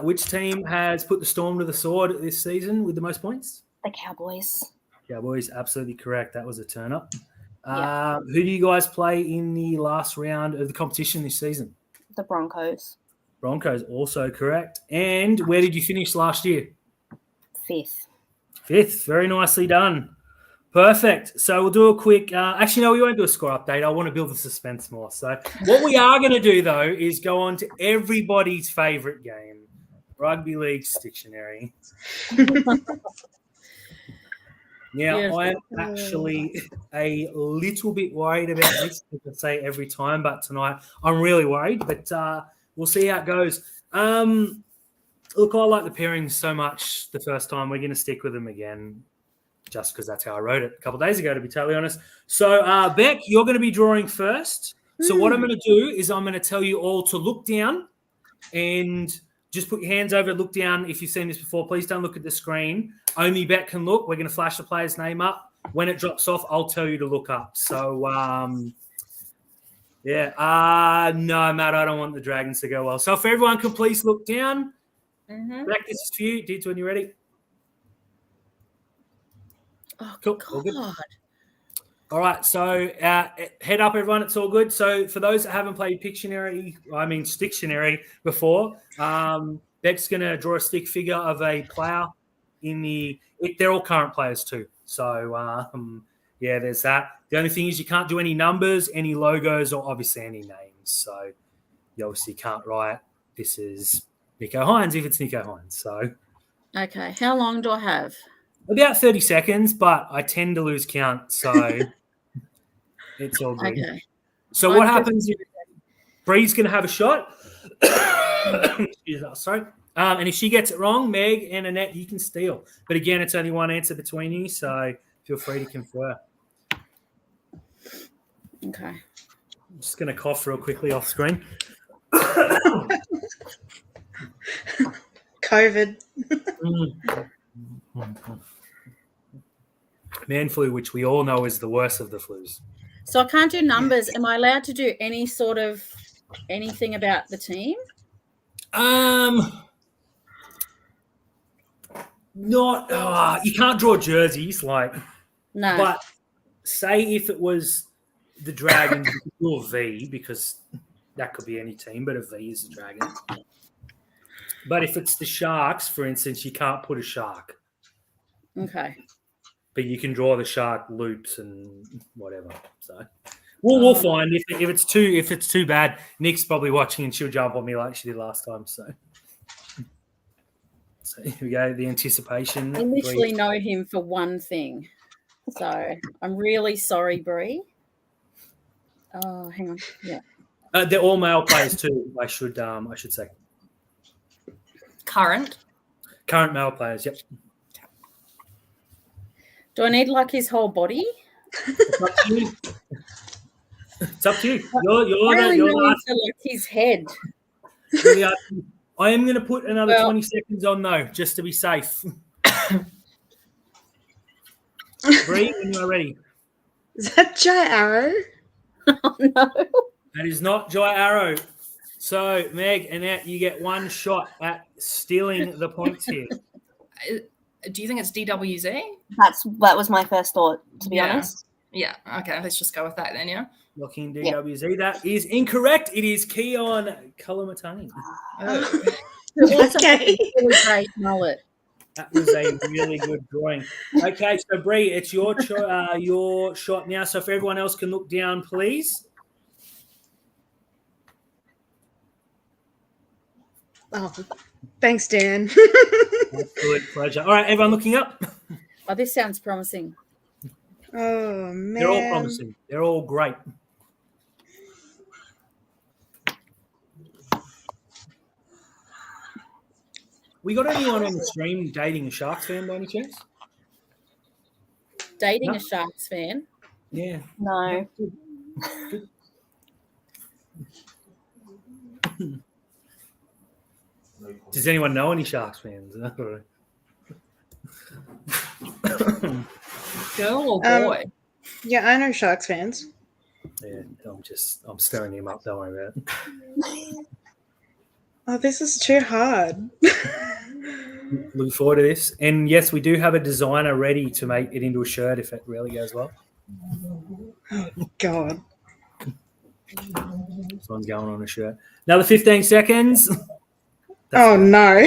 Speaker 1: Which team has put the Storm to the sword this season with the most points?
Speaker 5: The Cowboys.
Speaker 1: Cowboys, absolutely correct. That was a turn-up. Who do you guys play in the last round of the competition this season?
Speaker 5: The Broncos.
Speaker 1: Broncos, also correct. And where did you finish last year?
Speaker 5: 5th.
Speaker 1: 5th, very nicely done. Perfect. So we'll do a quick actually, no, we won't do a score update. I want to build the suspense more. So what we are going to do, though, is go on to everybody's favourite game, Rugby League's Dictionary. Now, I am actually a little bit worried about this, as I say every time, but tonight I'm really worried. But we'll see how it goes. Look, I like the pairings so much the first time. We're going to stick with them again just because that's how I wrote it a couple of days ago, to be totally honest. So, Beck, you're going to be drawing first. So what I'm going to do is I'm going to tell you all to look down and just put your hands over, look down. If you've seen this before, please don't look at the screen. Only Bet can look. We're going to flash the player's name up. When it drops off, I'll tell you to look up. So, no, Matt, I don't want the Dragons to go well. So if everyone can please look down. Back, this is for you. Dids, when you're ready.
Speaker 4: Oh,
Speaker 1: Cool. All good. All right, so head up, everyone. It's all good. So for those that haven't played Sticktionary before, Beck's going to draw a stick figure of a player they're all current players too. So, there's that. The only thing is you can't do any numbers, any logos, or obviously any names. So you obviously can't write, this is Nico Hines if it's Nico Hines. So,
Speaker 4: okay. How long do I have?
Speaker 1: About 30 seconds, but I tend to lose count. So it's all good.
Speaker 4: Okay.
Speaker 1: So what happens is Bree's going to have a shot. Sorry. And if she gets it wrong, Meg and Annette, you can steal. But again, it's only one answer between you, so feel free to confer.
Speaker 4: Okay.
Speaker 1: I'm just going to cough real quickly off screen.
Speaker 3: COVID.
Speaker 1: Man flu, which we all know is the worst of the flus.
Speaker 4: So I can't do numbers. Am I allowed to do any sort of anything about the team?
Speaker 1: You can't draw jerseys,
Speaker 4: No.
Speaker 1: But say if it was the Dragons, you could draw a V because that could be any team, but a V is the Dragon. But if it's the Sharks, for instance, you can't put a shark.
Speaker 4: Okay.
Speaker 1: But you can draw the shark loops and whatever. So we'll find if it's too bad. Nick's probably watching and she'll jump on me like she did last time. So here we go. The anticipation.
Speaker 4: I literally know him for one thing. So I'm really sorry, Bree. Oh, hang on. Yeah.
Speaker 1: They're all male players too. I should say.
Speaker 2: Current
Speaker 1: male players. Yep.
Speaker 4: Do I need like his whole body?
Speaker 1: It's up to you. It's up to you.
Speaker 4: You're like his head.
Speaker 1: I am going to put another 20 seconds on though, just to be safe. Bree, when you're ready.
Speaker 3: Is that Jai Arrow?
Speaker 4: Oh, no.
Speaker 1: That is not Jai Arrow. So, Meg, Annette, you get one shot at stealing the points here.
Speaker 2: Do you think it's DWZ?
Speaker 5: That was my first thought, to be honest.
Speaker 2: Yeah. Okay. Let's just go with that then. Yeah.
Speaker 1: Looking DWZ. Yeah. That is incorrect. It is Keon Kalamatani.
Speaker 3: Okay.
Speaker 4: Great mullet.
Speaker 1: That was a really good drawing. Okay, so Bree, it's your shot now. So if everyone else can look down, please.
Speaker 3: Oh, thanks, Dan.
Speaker 1: Absolute pleasure. All right, everyone looking up.
Speaker 4: Oh, this sounds promising.
Speaker 3: Oh, man.
Speaker 1: They're all promising. They're all great. We got anyone on the stream dating a Sharks fan by any chance?
Speaker 4: Dating a Sharks fan?
Speaker 1: Yeah.
Speaker 5: No.
Speaker 1: Good. Does anyone know any Sharks fans?
Speaker 2: Girl or boy?
Speaker 3: Yeah, I know Sharks fans.
Speaker 1: Yeah, I'm stirring him up. Don't worry about it.
Speaker 3: Oh, this is too hard.
Speaker 1: Looking forward to this. And yes, we do have a designer ready to make it into a shirt if it really goes well.
Speaker 3: Oh, God.
Speaker 1: Someone's going on a shirt. Another 15 seconds.
Speaker 3: No.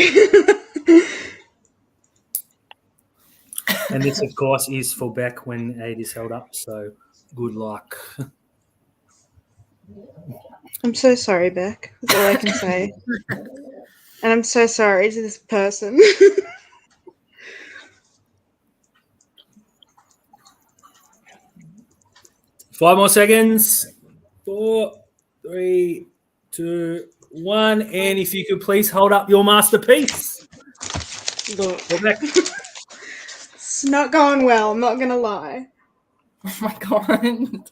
Speaker 1: And this, of course, is for Beck when it is held up. So good luck.
Speaker 3: I'm so sorry, Beck. That's all I can say. And I'm so sorry to this person.
Speaker 1: 5 more seconds. 4, 3, 2, 1. And if you could please hold up your masterpiece.
Speaker 3: Look. It's not going well, I'm not going to lie.
Speaker 2: Oh, my God.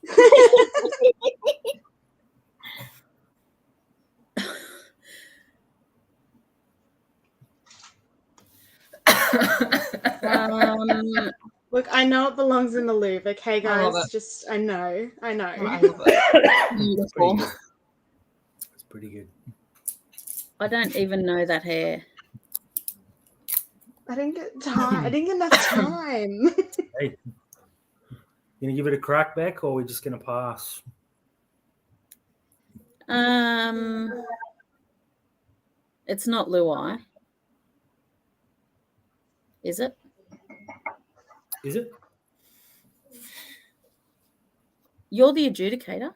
Speaker 3: Look, I know it belongs in the loop. Okay,
Speaker 2: I love
Speaker 3: guys.
Speaker 2: it.
Speaker 3: Just I know.
Speaker 2: I love it. Beautiful.
Speaker 1: It's pretty good.
Speaker 4: I don't even know that hair.
Speaker 3: I didn't get time. I didn't get enough time.
Speaker 1: Hey, you gonna give it a crack, Beck, or are we just gonna pass?
Speaker 4: It's not Luai. Is it?
Speaker 1: Is it?
Speaker 4: You're the adjudicator.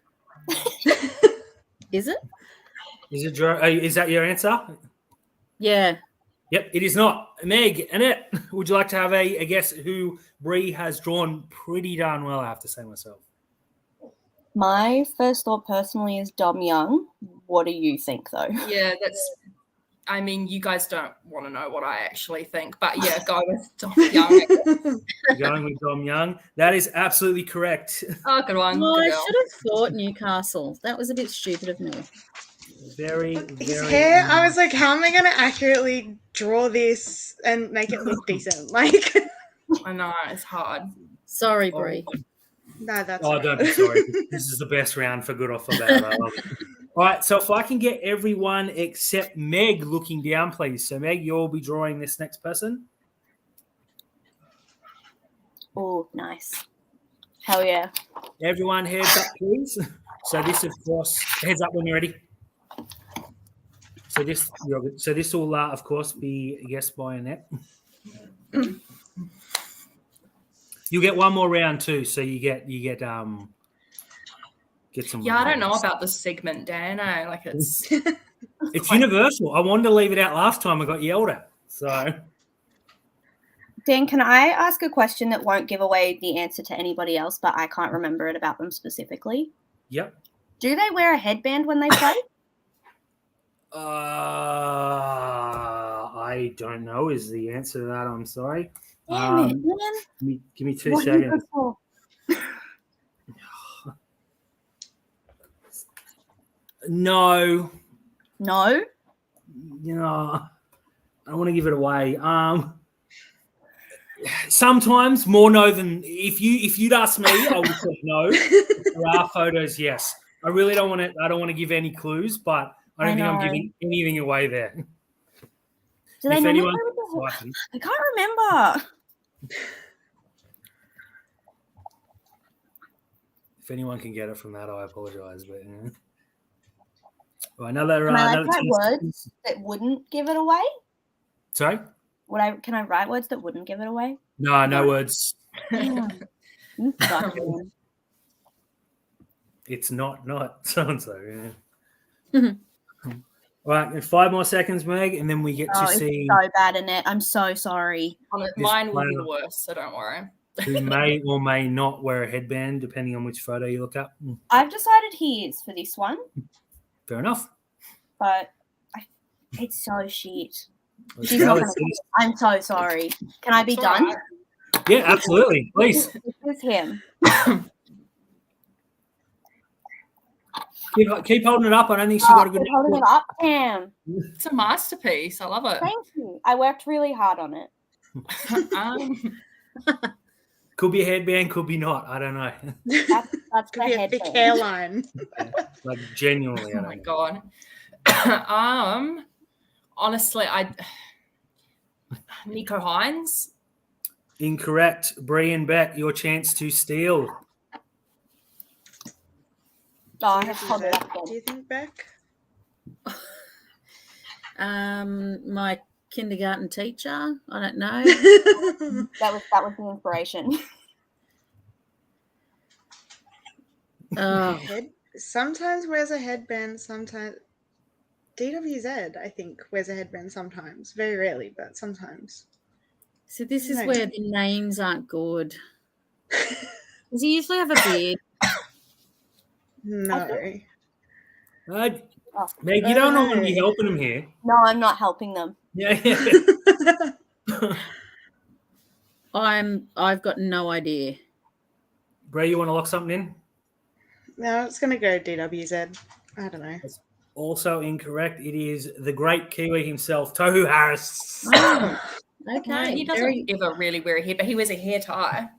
Speaker 4: Is it?
Speaker 1: Is it? Is that your answer?
Speaker 4: Yeah.
Speaker 1: Yep, it is not. Meg, Annette, would you like to have a guess who Bree has drawn pretty darn well, I have to say myself?
Speaker 5: My first thought personally is Dom Young. What do you think, though?
Speaker 2: Yeah, I mean, you guys don't want to know what I actually think, but yeah, go with Dom Young.
Speaker 1: Going with Dom Young. That is absolutely correct.
Speaker 2: Oh, good one.
Speaker 4: Well,
Speaker 2: Good
Speaker 4: I
Speaker 2: girl.
Speaker 4: should have thought Newcastle. That was a bit stupid of me.
Speaker 1: Very,
Speaker 3: His
Speaker 1: very.
Speaker 3: hair, I was like, how am I going to accurately draw this and make it look decent? Like,
Speaker 2: I know, it's hard.
Speaker 4: Sorry, Bree.
Speaker 3: no, that's
Speaker 1: Oh,
Speaker 3: all right.
Speaker 1: don't be sorry. This is the best round for good or for bad. I love it. All right, so if I can get everyone except Meg looking down, please. So, Meg, you'll be drawing this next person.
Speaker 5: Oh, nice. Hell yeah.
Speaker 1: Everyone, heads up, please. So this, of course, heads up when you're ready. So this will, of course, be guessed by Annette. You get one more round too, so you get some.
Speaker 2: Yeah, I don't know about this segment, Dan. Like it's
Speaker 1: It's universal. I wanted to leave it out last time. I got yelled at. So
Speaker 5: Dan, can I ask a question that won't give away the answer to anybody else, but I can't remember it about them specifically?
Speaker 1: Yep.
Speaker 5: Do they wear a headband when they play?
Speaker 1: I don't know is the answer to that. I'm sorry.
Speaker 5: Damn it, man.
Speaker 1: Give me 2
Speaker 5: What are you
Speaker 1: seconds.
Speaker 5: good for?
Speaker 1: No.
Speaker 5: No?
Speaker 1: I don't want to give it away. Sometimes more no than if you'd asked me, I would have said no. There are photos, yes. I really don't want to. I don't want to give any clues, but I don't think I'm giving anything away there.
Speaker 5: Do they
Speaker 1: If
Speaker 5: normally
Speaker 1: anyone,
Speaker 5: play with the... I can't remember.
Speaker 1: if anyone can get it from that, I apologise. But well, another.
Speaker 5: Can I
Speaker 1: another
Speaker 5: write words that wouldn't give it away?
Speaker 1: Sorry.
Speaker 5: Can I write words that wouldn't give it away?
Speaker 1: No words. It's not so and so. Yeah. All right, 5 more seconds, Meg, and then we get to see.
Speaker 5: It's so bad, Annette. I'm so sorry.
Speaker 2: Mine will be the worst, so don't worry.
Speaker 1: Who may or may not wear a headband, depending on which photo you look up.
Speaker 5: I've decided he is for this one,
Speaker 1: Fair enough.
Speaker 5: but it's so shit.
Speaker 1: Let's
Speaker 5: She's
Speaker 1: go.
Speaker 5: not gonna... I'm so sorry. Can I be
Speaker 2: It's
Speaker 5: done?
Speaker 2: all right.
Speaker 1: Yeah, absolutely. Please.
Speaker 5: This is him.
Speaker 1: Keep holding it up. I don't think she got a good.
Speaker 5: Keep holding it up, Cam.
Speaker 2: It's a masterpiece. I love it.
Speaker 5: Thank you. I worked really hard on it.
Speaker 1: Could be a headband, could be not. I don't know.
Speaker 5: That's
Speaker 3: Could
Speaker 5: the
Speaker 3: be a thick
Speaker 5: headband.
Speaker 3: hairline.
Speaker 1: Like genuinely, I
Speaker 2: Oh
Speaker 1: don't
Speaker 2: my
Speaker 1: know.
Speaker 2: god. Honestly, Nico Hines.
Speaker 1: Incorrect. Bree and Beck, your chance to steal.
Speaker 5: Oh, I have to hold it up
Speaker 3: Do
Speaker 5: again.
Speaker 3: you think, Beck?
Speaker 4: My kindergarten teacher. I don't know.
Speaker 5: That was the inspiration.
Speaker 4: Oh,
Speaker 3: Sometimes wears a headband, sometimes DWZ, I think, wears a headband sometimes. Very rarely, but sometimes.
Speaker 4: so this is
Speaker 3: No.
Speaker 4: where the names aren't good. Does he usually have a beard?
Speaker 3: No.
Speaker 1: Meg, you don't want to be helping him here.
Speaker 5: No, I'm not helping them.
Speaker 1: Yeah.
Speaker 4: I've got no idea.
Speaker 1: Bree, you want to lock something in?
Speaker 3: No, it's going to go DWZ. I don't know.
Speaker 1: Also incorrect. It is the great Kiwi himself, Tohu Harris.
Speaker 4: Oh, Okay.
Speaker 2: He doesn't ever really wear a head, but he wears a hair tie.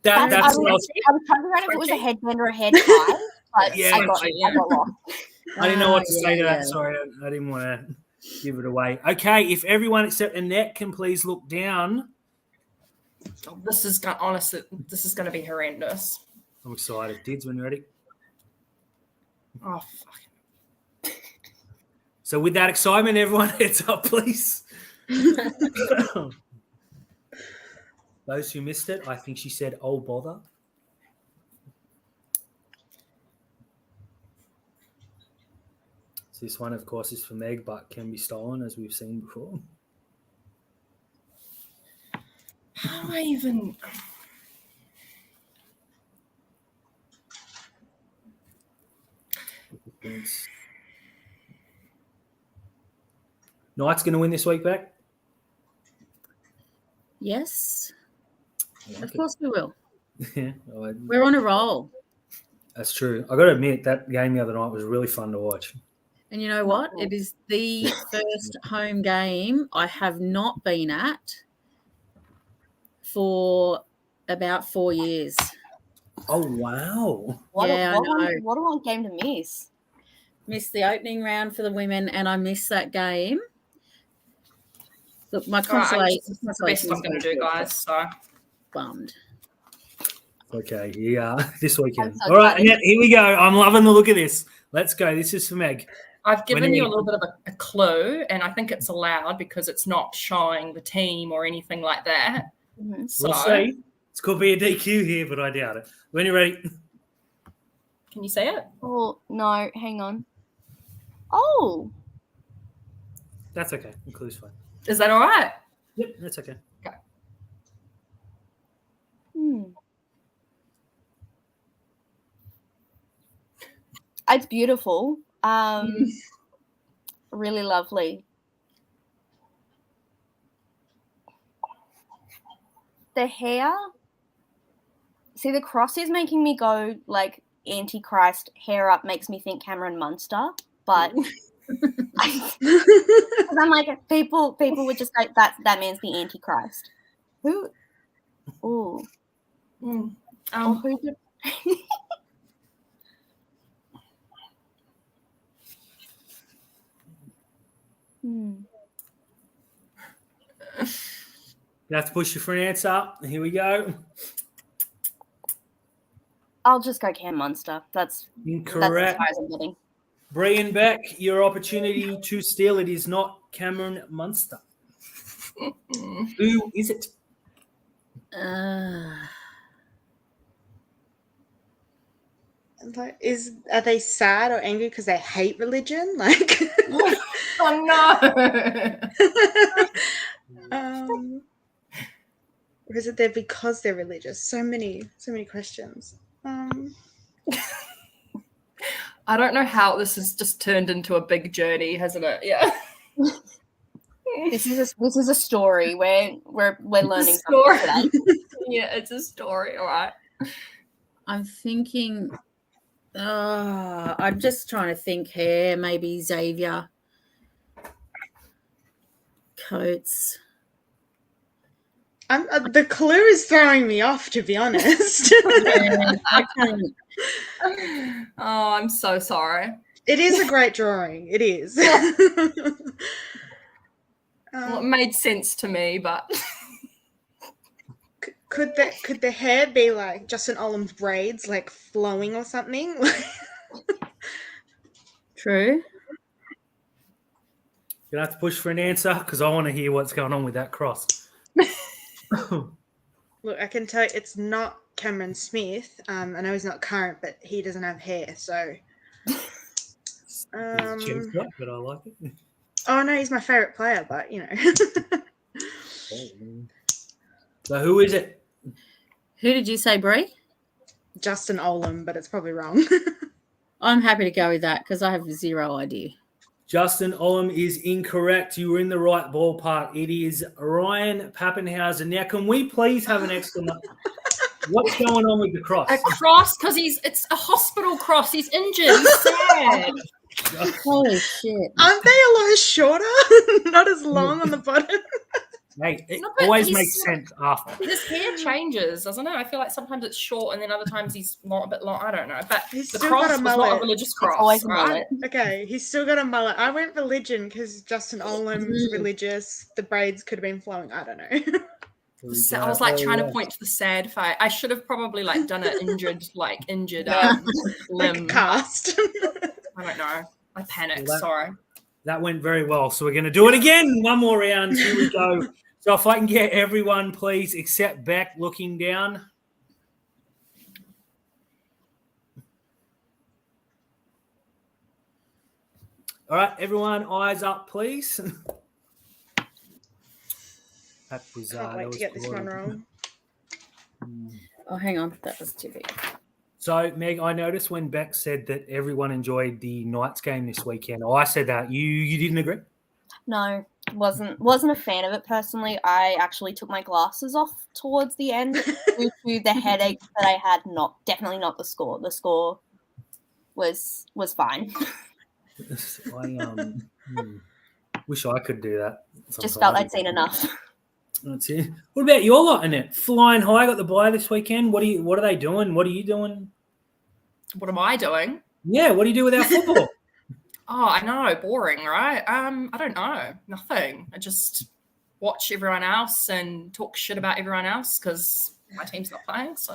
Speaker 1: That's
Speaker 5: I
Speaker 1: what I
Speaker 5: was
Speaker 1: was.
Speaker 5: trying to figure out if it was a headband or a head tie, but
Speaker 1: Yeah,
Speaker 5: I got lost.
Speaker 1: I didn't know what to
Speaker 4: Ah,
Speaker 1: say to
Speaker 4: yeah.
Speaker 1: that. Sorry, I didn't want to give it away. Okay, if everyone except Annette can please look down.
Speaker 2: This is honestly, this is going to be horrendous.
Speaker 1: I'm excited. Dids, when you're ready.
Speaker 2: Oh fuck!
Speaker 1: So with that excitement, everyone heads up, please. Those who missed it, I think she said, "Oh bother." So this one, of course, is for Meg, but can be stolen, as we've seen before.
Speaker 2: How do I even?
Speaker 1: Knight's going to win this week back?
Speaker 4: Yes,
Speaker 1: I like
Speaker 4: of
Speaker 1: it.
Speaker 4: course we will.
Speaker 1: Yeah,
Speaker 4: We're on a roll.
Speaker 1: that's true. I got to admit, that game the other night was really fun to watch.
Speaker 4: And you know what? It is the first home game I have not been at for about 4 years.
Speaker 1: Oh, wow.
Speaker 5: What
Speaker 4: Yeah, I know.
Speaker 5: what a long game to miss.
Speaker 4: Missed the opening round for the women, and I missed that game. Look, my consolation.
Speaker 2: It's the best I'm going to do, guys. So
Speaker 4: Bummed.
Speaker 1: Okay, yeah, this weekend.
Speaker 5: I'm so
Speaker 1: All right,
Speaker 5: excited.
Speaker 1: Annette, here we go. I'm loving the look of this. Let's go. This is for Meg.
Speaker 2: I've given
Speaker 1: When
Speaker 2: you
Speaker 1: you-
Speaker 2: a little bit of a clue, and I think it's allowed because it's not showing the team or anything like that.
Speaker 5: Mhm.
Speaker 2: So,
Speaker 1: We'll see. This could be a DQ here, but I doubt it. When you're ready.
Speaker 2: can you see it?
Speaker 5: Oh no, hang on. Oh,
Speaker 1: That's okay. The clue's fine.
Speaker 2: Is that all right?
Speaker 1: Yep, that's okay.
Speaker 5: It's beautiful. Really lovely. The hair. See, the cross is making me go like Antichrist. Hair up makes me think Cameron Munster, but I'm like people would just say that man's the Antichrist. Who? Oh, who did?
Speaker 1: You have to push you for an answer. Here we go.
Speaker 5: I'll just go Cam Munster. That's as
Speaker 1: Incorrect.
Speaker 5: far as I'm getting.
Speaker 1: Brian Beck, your opportunity to steal. It is not Cameron Munster. Who is it?
Speaker 3: Like, are they sad or angry because they hate religion? Like,
Speaker 2: Oh no!
Speaker 3: Or is it there because they're religious? So many questions.
Speaker 2: I don't know how this has just turned into a big journey, hasn't it? Yeah.
Speaker 5: This is a story. We're learning
Speaker 2: story.
Speaker 5: something today.
Speaker 2: Yeah, it's a story. All right.
Speaker 4: I'm thinking. I'm just trying to think here. Maybe Xavier Coates.
Speaker 3: The clue is throwing me off, to be honest.
Speaker 4: Yeah, okay.
Speaker 2: Oh, I'm so sorry.
Speaker 3: It is a great drawing. It is.
Speaker 2: Well, it made sense to me, but
Speaker 3: could the hair be like Justin Olam's braids, like flowing or something?
Speaker 4: True.
Speaker 1: You're going to have to push for an answer because I want to hear what's going on with that cross.
Speaker 3: Look, I can tell you it's not Cameron Smith. I know he's not current, but he doesn't have hair, so.
Speaker 1: It's a cheap shot, but I like it.
Speaker 3: Oh no, he's my favorite player, but you know.
Speaker 1: So who is it?
Speaker 4: Who did you say, Brie?
Speaker 3: Justin Olam, but it's probably wrong.
Speaker 4: I'm happy to go with that because I have zero idea.
Speaker 1: Justin Olam is incorrect. You were in the right ballpark. It is Ryan Pappenhausen. Now, can we please have an explanation? What's going on with the cross?
Speaker 2: a cross because it's a hospital cross. He's injured. He's sad.
Speaker 4: Holy shit.
Speaker 3: Aren't they a lot shorter? Not as long on the bottom.
Speaker 1: Mate, it
Speaker 2: No, but
Speaker 1: always
Speaker 2: he's-
Speaker 1: makes sense after.
Speaker 2: His hair changes, doesn't it? I feel like sometimes it's short and then other times he's not a bit long. I don't know. But
Speaker 3: He's
Speaker 2: the
Speaker 3: still
Speaker 2: cross
Speaker 3: got a
Speaker 2: was not a
Speaker 3: mullet.
Speaker 2: religious
Speaker 5: It's
Speaker 2: cross,
Speaker 5: always a
Speaker 2: right?
Speaker 5: mullet.
Speaker 3: Okay, he's still got a mullet. I went religion because Justin Olam's
Speaker 4: Mm.
Speaker 3: religious. The braids could have been flowing. I don't know.
Speaker 2: I was like trying to point to the sad fight. I should have probably like done an injured
Speaker 5: Yeah.
Speaker 3: Like a
Speaker 2: limb.
Speaker 3: cast.
Speaker 2: I don't know. I panicked.
Speaker 1: Well, that-
Speaker 2: Sorry.
Speaker 1: That went very well. So we're going to do it again. One more round. Here we go. So if I can get everyone, please, except Beck looking down. All right, everyone, eyes up, please. That was,
Speaker 3: Can't
Speaker 1: that
Speaker 3: wait
Speaker 1: was
Speaker 3: to get this one
Speaker 1: glorious.
Speaker 3: wrong.
Speaker 4: Oh, hang on. That was too big.
Speaker 1: So, Meg, I noticed when Beck said that everyone enjoyed the Knights game this weekend. I said that. You didn't agree?
Speaker 5: No, wasn't a fan of it personally. I actually took my glasses off towards the end due to the headache that I had. Definitely not the score. The score was fine.
Speaker 1: I wish I could do that.
Speaker 5: Just felt I'd seen enough.
Speaker 1: That's it. What about your lot in it? Flying high, got the bye this weekend. What are they doing? What are you doing?
Speaker 2: What am I doing?
Speaker 1: Yeah, what do you do with our football?
Speaker 2: Oh, I know, boring, right? I don't know, nothing. I just watch everyone else and talk shit about everyone else because my team's not playing. So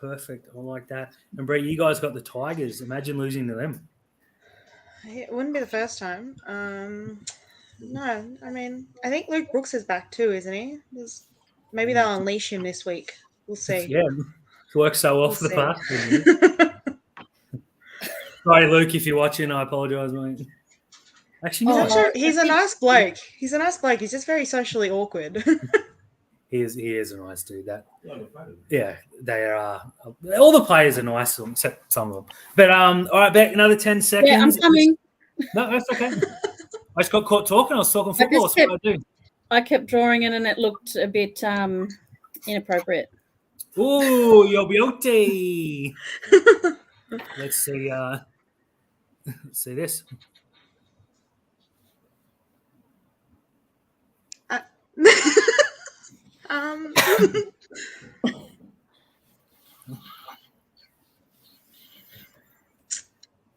Speaker 1: Perfect. I like that. And Bree, you guys got the Tigers. Imagine losing to them.
Speaker 3: It wouldn't be the first time. No, I mean, I think Luke Brooks is back too, isn't he? Maybe they'll unleash him this week. We'll see.
Speaker 1: Yeah, it works so well
Speaker 3: We'll
Speaker 1: for the
Speaker 3: see.
Speaker 1: past. Sorry, Luke, if you're watching, I apologise, mate. Actually, no,
Speaker 3: He's a nice bloke. He's a nice bloke. He's just very socially awkward.
Speaker 1: he is a nice dude. Yeah, they are. All the players are nice, except some of them. But all right, back another 10 seconds.
Speaker 4: Yeah, I'm coming.
Speaker 1: No, that's okay. I just got caught talking. I was talking football. That's what I do.
Speaker 4: I kept drawing it and it looked a bit inappropriate.
Speaker 1: Ooh, your beauty. Let's see. Let's see this.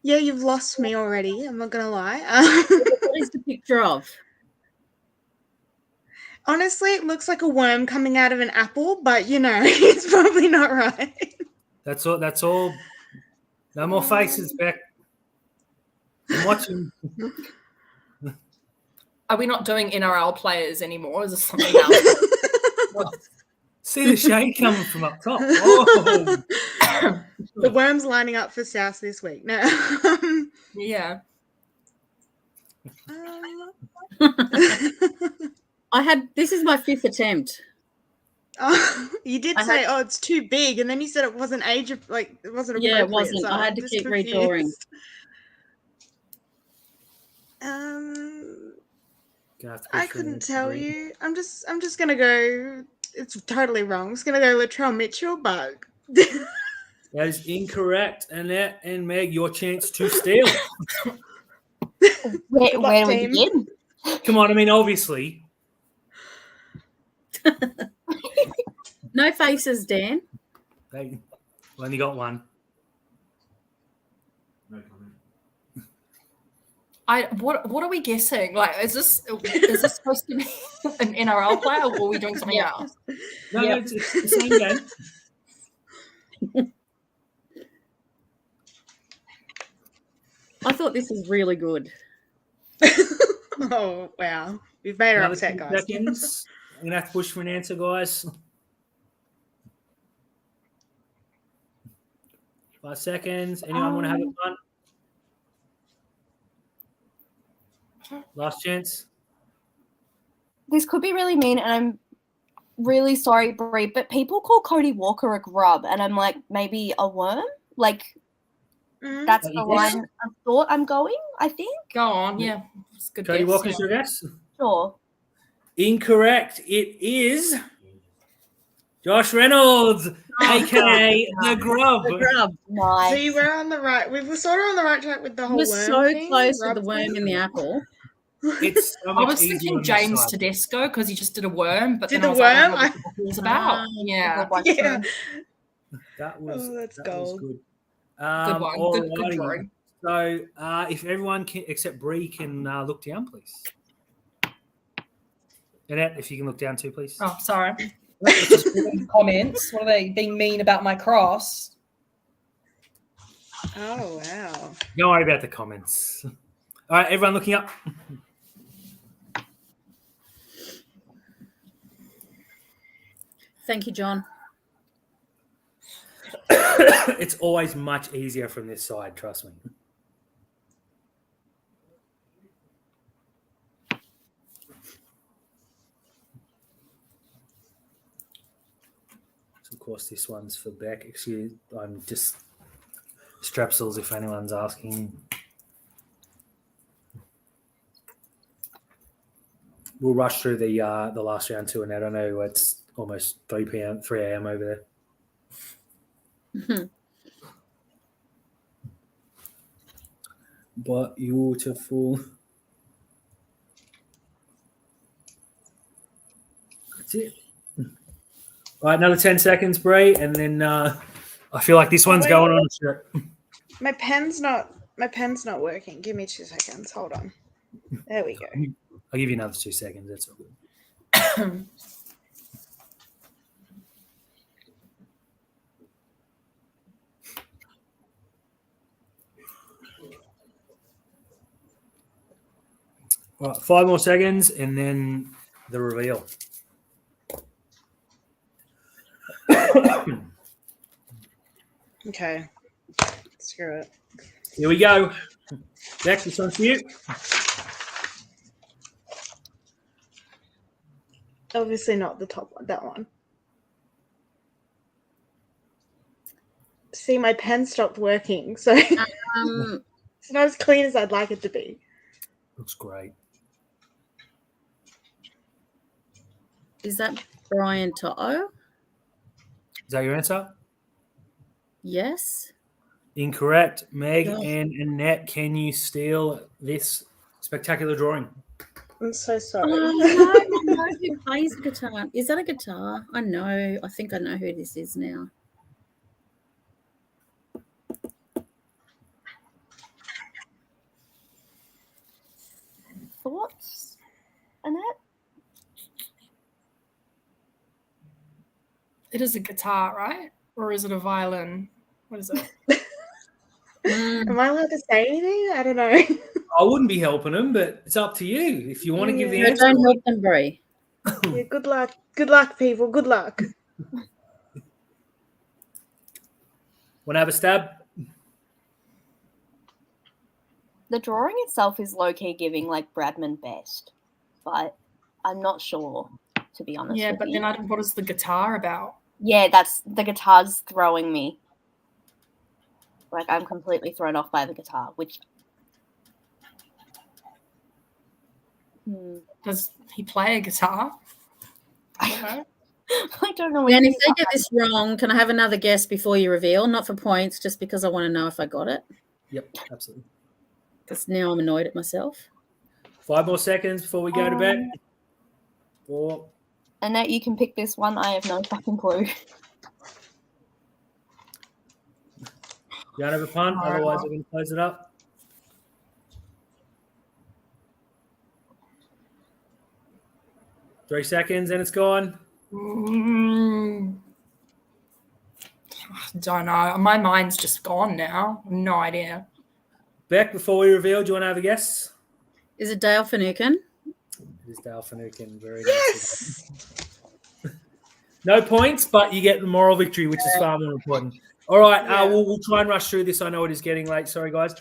Speaker 3: Yeah, you've lost me already. I'm not gonna lie.
Speaker 4: What is the picture of?
Speaker 3: Honestly, it looks like a worm coming out of an apple, but it's probably not right.
Speaker 1: That's all. That's all. No more faces, Beck. I'm watching.
Speaker 2: are we not doing NRL players anymore? Is this something else?
Speaker 1: See the shade coming from up top. Oh.
Speaker 3: The worm's lining up for South this week. No.
Speaker 2: Yeah.
Speaker 4: This is my 5th attempt.
Speaker 3: You did say, it's too big, and then you said it wasn't it wasn't appropriate.
Speaker 4: Yeah, it wasn't.
Speaker 3: So
Speaker 4: I had
Speaker 3: I'm
Speaker 4: to
Speaker 3: just
Speaker 4: keep
Speaker 3: confused.
Speaker 4: redrawing.
Speaker 3: I couldn't tell you. I'm just gonna go. It's totally wrong. I'm just gonna go Latrell Mitchell, but
Speaker 1: That is incorrect. Annette and Meg, your chance to steal.
Speaker 5: Where do we
Speaker 3: team.
Speaker 5: begin?
Speaker 1: Come on, I mean, obviously.
Speaker 4: No faces, Dan.
Speaker 1: They only got one.
Speaker 2: What are we guessing? Like, is this supposed to be an NRL player, or are we doing something else?
Speaker 1: No,
Speaker 4: Yep.
Speaker 1: it's the same game.
Speaker 4: I thought this was really good.
Speaker 3: oh wow, we've made her
Speaker 1: Another
Speaker 3: upset,
Speaker 1: 10
Speaker 3: guys.
Speaker 1: seconds. I'm gonna have to push for an answer, guys. 5 seconds. Anyone want to have a fun? Last chance.
Speaker 5: This could be really mean, and I'm really sorry, Brie, but people call Cody Walker a grub, and I'm like, maybe a worm? Like,
Speaker 3: Mhm.
Speaker 5: that's
Speaker 1: Are
Speaker 5: the
Speaker 1: you
Speaker 5: line I thought I'm going, I think.
Speaker 2: Go on, yeah. It's a good
Speaker 1: Cody
Speaker 2: guess,
Speaker 1: Walker's
Speaker 2: yeah.
Speaker 1: your guess?
Speaker 5: Sure.
Speaker 1: Incorrect. It is Josh Reynolds, aka the Grub.
Speaker 4: The grub.
Speaker 3: So
Speaker 5: Nice.
Speaker 3: you were on the right. We were sort of on the right track with the
Speaker 4: He
Speaker 3: whole
Speaker 4: was
Speaker 3: worm
Speaker 4: so
Speaker 3: thing,
Speaker 4: close with
Speaker 3: rub
Speaker 4: the worm
Speaker 3: thing.
Speaker 4: in the apple.
Speaker 1: It's so
Speaker 2: I
Speaker 1: much
Speaker 2: was
Speaker 1: easier
Speaker 2: thinking
Speaker 1: on this
Speaker 2: James
Speaker 1: side.
Speaker 2: Tedesco because he just did a worm, but
Speaker 3: Did
Speaker 2: then I
Speaker 3: the
Speaker 2: was like, I don't
Speaker 3: worm?
Speaker 2: know what the football's about. Yeah,
Speaker 3: Yeah.
Speaker 1: That was
Speaker 3: That's
Speaker 1: that
Speaker 3: gold.
Speaker 1: was good.
Speaker 2: good one. Good
Speaker 1: Alrighty.
Speaker 2: drawing.
Speaker 1: So if everyone can, except Bree can look down, please. Annette, if you can look down too, please.
Speaker 2: Oh, sorry. Just reading comments. What are they being mean about my cross?
Speaker 3: Oh, wow.
Speaker 1: Don't worry about the comments. All right, everyone looking up.
Speaker 4: Thank you, John.
Speaker 1: It's always much easier from this side, trust me. So of course, this one's for Beck. Excuse, I'm just strepsils if anyone's asking. We'll rush through the last round too, and I don't know, it's almost 3 a.m. over there. But beautiful. That's it. All right, another 10 seconds, Bree, and then I feel like this one's going on.
Speaker 3: My pen's not working. Give me 2 seconds. Hold on. There we go.
Speaker 1: I'll give you another 2 seconds. That's all good. All right, 5 more seconds, and then the reveal.
Speaker 3: Okay. Screw it.
Speaker 1: Here we go. Bex, this one's for you.
Speaker 3: Obviously not the top one, that one. See, my pen stopped working, so it's not as clean as I'd like it to be.
Speaker 1: Looks great.
Speaker 4: Is that Brian To'o?
Speaker 1: Is that your answer?
Speaker 4: Yes.
Speaker 1: Incorrect. Meg
Speaker 4: Oh.
Speaker 1: and Annette, can you steal this spectacular drawing?
Speaker 3: I'm so sorry.
Speaker 4: Oh, no, I know who plays the guitar. Is that a guitar? I know. I think I know who this is now.
Speaker 5: Thoughts, Annette?
Speaker 2: It is a guitar, right? Or is it a violin? What is it?
Speaker 3: Am I allowed to say anything? I don't know.
Speaker 1: I wouldn't be helping them, but it's up to you. If you want to give the
Speaker 3: Yeah.
Speaker 4: No,
Speaker 1: answer.
Speaker 4: don't help them, Brie.
Speaker 3: Yeah, good luck. Good luck, people. Good luck.
Speaker 1: Want to have a stab?
Speaker 5: The drawing itself is low-key giving like Bradman best, but I'm not sure, to be honest.
Speaker 2: Yeah,
Speaker 5: with
Speaker 2: but
Speaker 5: you.
Speaker 2: then what is the guitar about?
Speaker 5: Yeah, that's the guitar's throwing me. Like I'm completely thrown off by the guitar, which
Speaker 2: Does he play a guitar?
Speaker 5: I don't know.
Speaker 4: And if they get this wrong, can I have another guess before you reveal? Not for points, just because I want to know if I got it.
Speaker 1: Yep, absolutely.
Speaker 4: Because now I'm annoyed at myself.
Speaker 1: 5 more seconds before we go to bed. 4.
Speaker 5: Annette, you can pick this one. I have no fucking clue.
Speaker 1: You don't have a punt, otherwise we're going to close it up. Three seconds and it's gone.
Speaker 2: Don't know. My mind's just gone now. No idea.
Speaker 1: Beck, before we reveal, do you want to have a guess?
Speaker 4: Is it Dale Finucane?
Speaker 1: It is Dale Finucane. Very
Speaker 3: Yes.
Speaker 1: nice. No points, but you get the moral victory, which is far more important. All right,
Speaker 3: Yeah.
Speaker 1: we'll try and rush through this. I know it is getting late. Sorry, guys.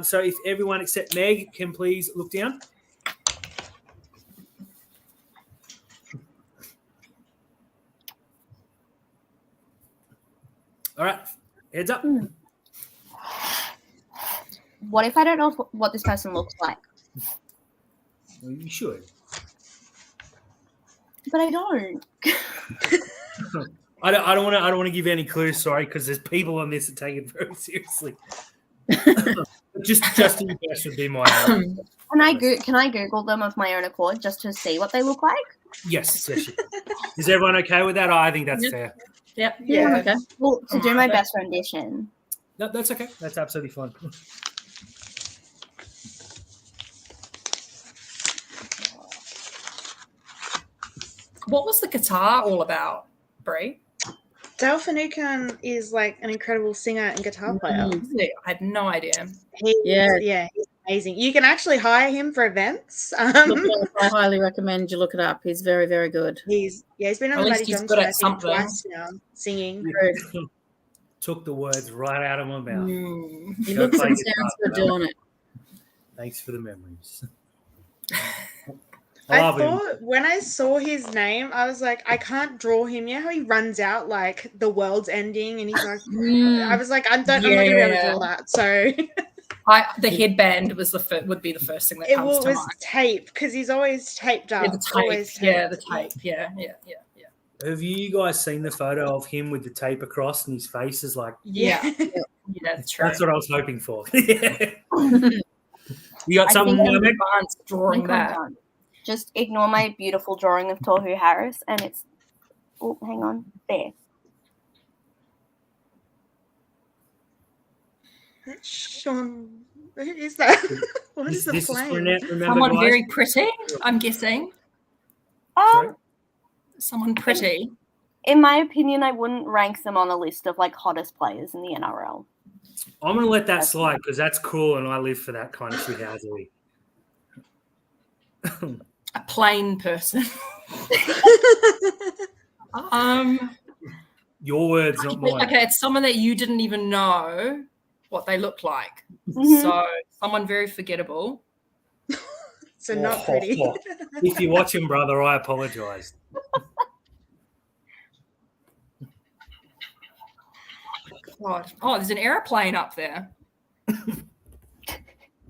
Speaker 1: So if everyone except Meg can please look down. All right, heads up.
Speaker 5: What if I don't know what this person looks like?
Speaker 1: Well, you should.
Speaker 5: But I don't.
Speaker 1: I don't want to give any clues. Sorry, because there's people on this that take it very seriously. Just in guess would be my
Speaker 5: Can I Google them of my own accord just to see what they look like?
Speaker 1: yes. Is everyone okay with that? I think that's fair.
Speaker 2: Yep.
Speaker 4: Yeah, okay.
Speaker 5: Well, to do my best rendition.
Speaker 1: No, that's okay. That's absolutely fine.
Speaker 2: What was the guitar all about, Brie?
Speaker 3: Dale Finucane is like an incredible singer and guitar player.
Speaker 2: I had no idea.
Speaker 3: He's amazing. You can actually hire him for events.
Speaker 4: Look it up. I highly recommend you look it up. He's very, very good.
Speaker 3: He's been on
Speaker 2: At
Speaker 3: the
Speaker 2: least
Speaker 3: Matty
Speaker 2: he's
Speaker 3: John
Speaker 2: good
Speaker 3: show,
Speaker 2: at
Speaker 3: I think,
Speaker 2: something.
Speaker 3: twice now, singing.
Speaker 1: Took the words right out of my mouth.
Speaker 4: He
Speaker 1: Go
Speaker 4: looks
Speaker 1: play
Speaker 4: and
Speaker 1: guitar,
Speaker 4: sounds good
Speaker 1: Belle.
Speaker 4: doing it.
Speaker 1: Thanks for the memories.
Speaker 3: I
Speaker 1: love him.
Speaker 3: thought when I saw his name, I was like, I can't draw him. You know how he runs out like the world's ending, and he's like, I was like, I'm not gonna be able to draw that. So
Speaker 2: the headband was would be the first thing that comes to
Speaker 3: was
Speaker 2: mind.
Speaker 3: tape because he's always taped up.
Speaker 2: Yeah, the tape.
Speaker 3: Always taped.
Speaker 2: Yeah, the tape. Yeah.
Speaker 1: Have you guys seen the photo of him with the tape across and his face is like?
Speaker 2: Yeah, that's true.
Speaker 1: That's what I was hoping for. Yeah. You got
Speaker 5: I
Speaker 1: something,
Speaker 5: think I'm
Speaker 1: Meg?
Speaker 2: Advanced drawing that.
Speaker 5: Just ignore my beautiful drawing of Tohu Harris, and it's. Oh, hang on. There.
Speaker 3: Sean, who is that? What is the
Speaker 1: This is
Speaker 3: plane?
Speaker 1: for remember,
Speaker 2: Someone
Speaker 1: guys?
Speaker 2: very pretty, I'm guessing.
Speaker 1: Sorry?
Speaker 2: Someone pretty.
Speaker 5: In my opinion, I wouldn't rank them on a list of like hottest players in the NRL.
Speaker 1: I'm going to let that slide because that's cool and I live for that kind of shithousery.
Speaker 2: A plain person.
Speaker 1: Your words, not mine.
Speaker 2: Okay, it's someone that you didn't even know what they look like.
Speaker 5: Mhm.
Speaker 2: So someone very forgettable.
Speaker 3: So not pretty.
Speaker 1: If you're watching, brother, I apologise.
Speaker 2: God. Oh, there's an airplane up there.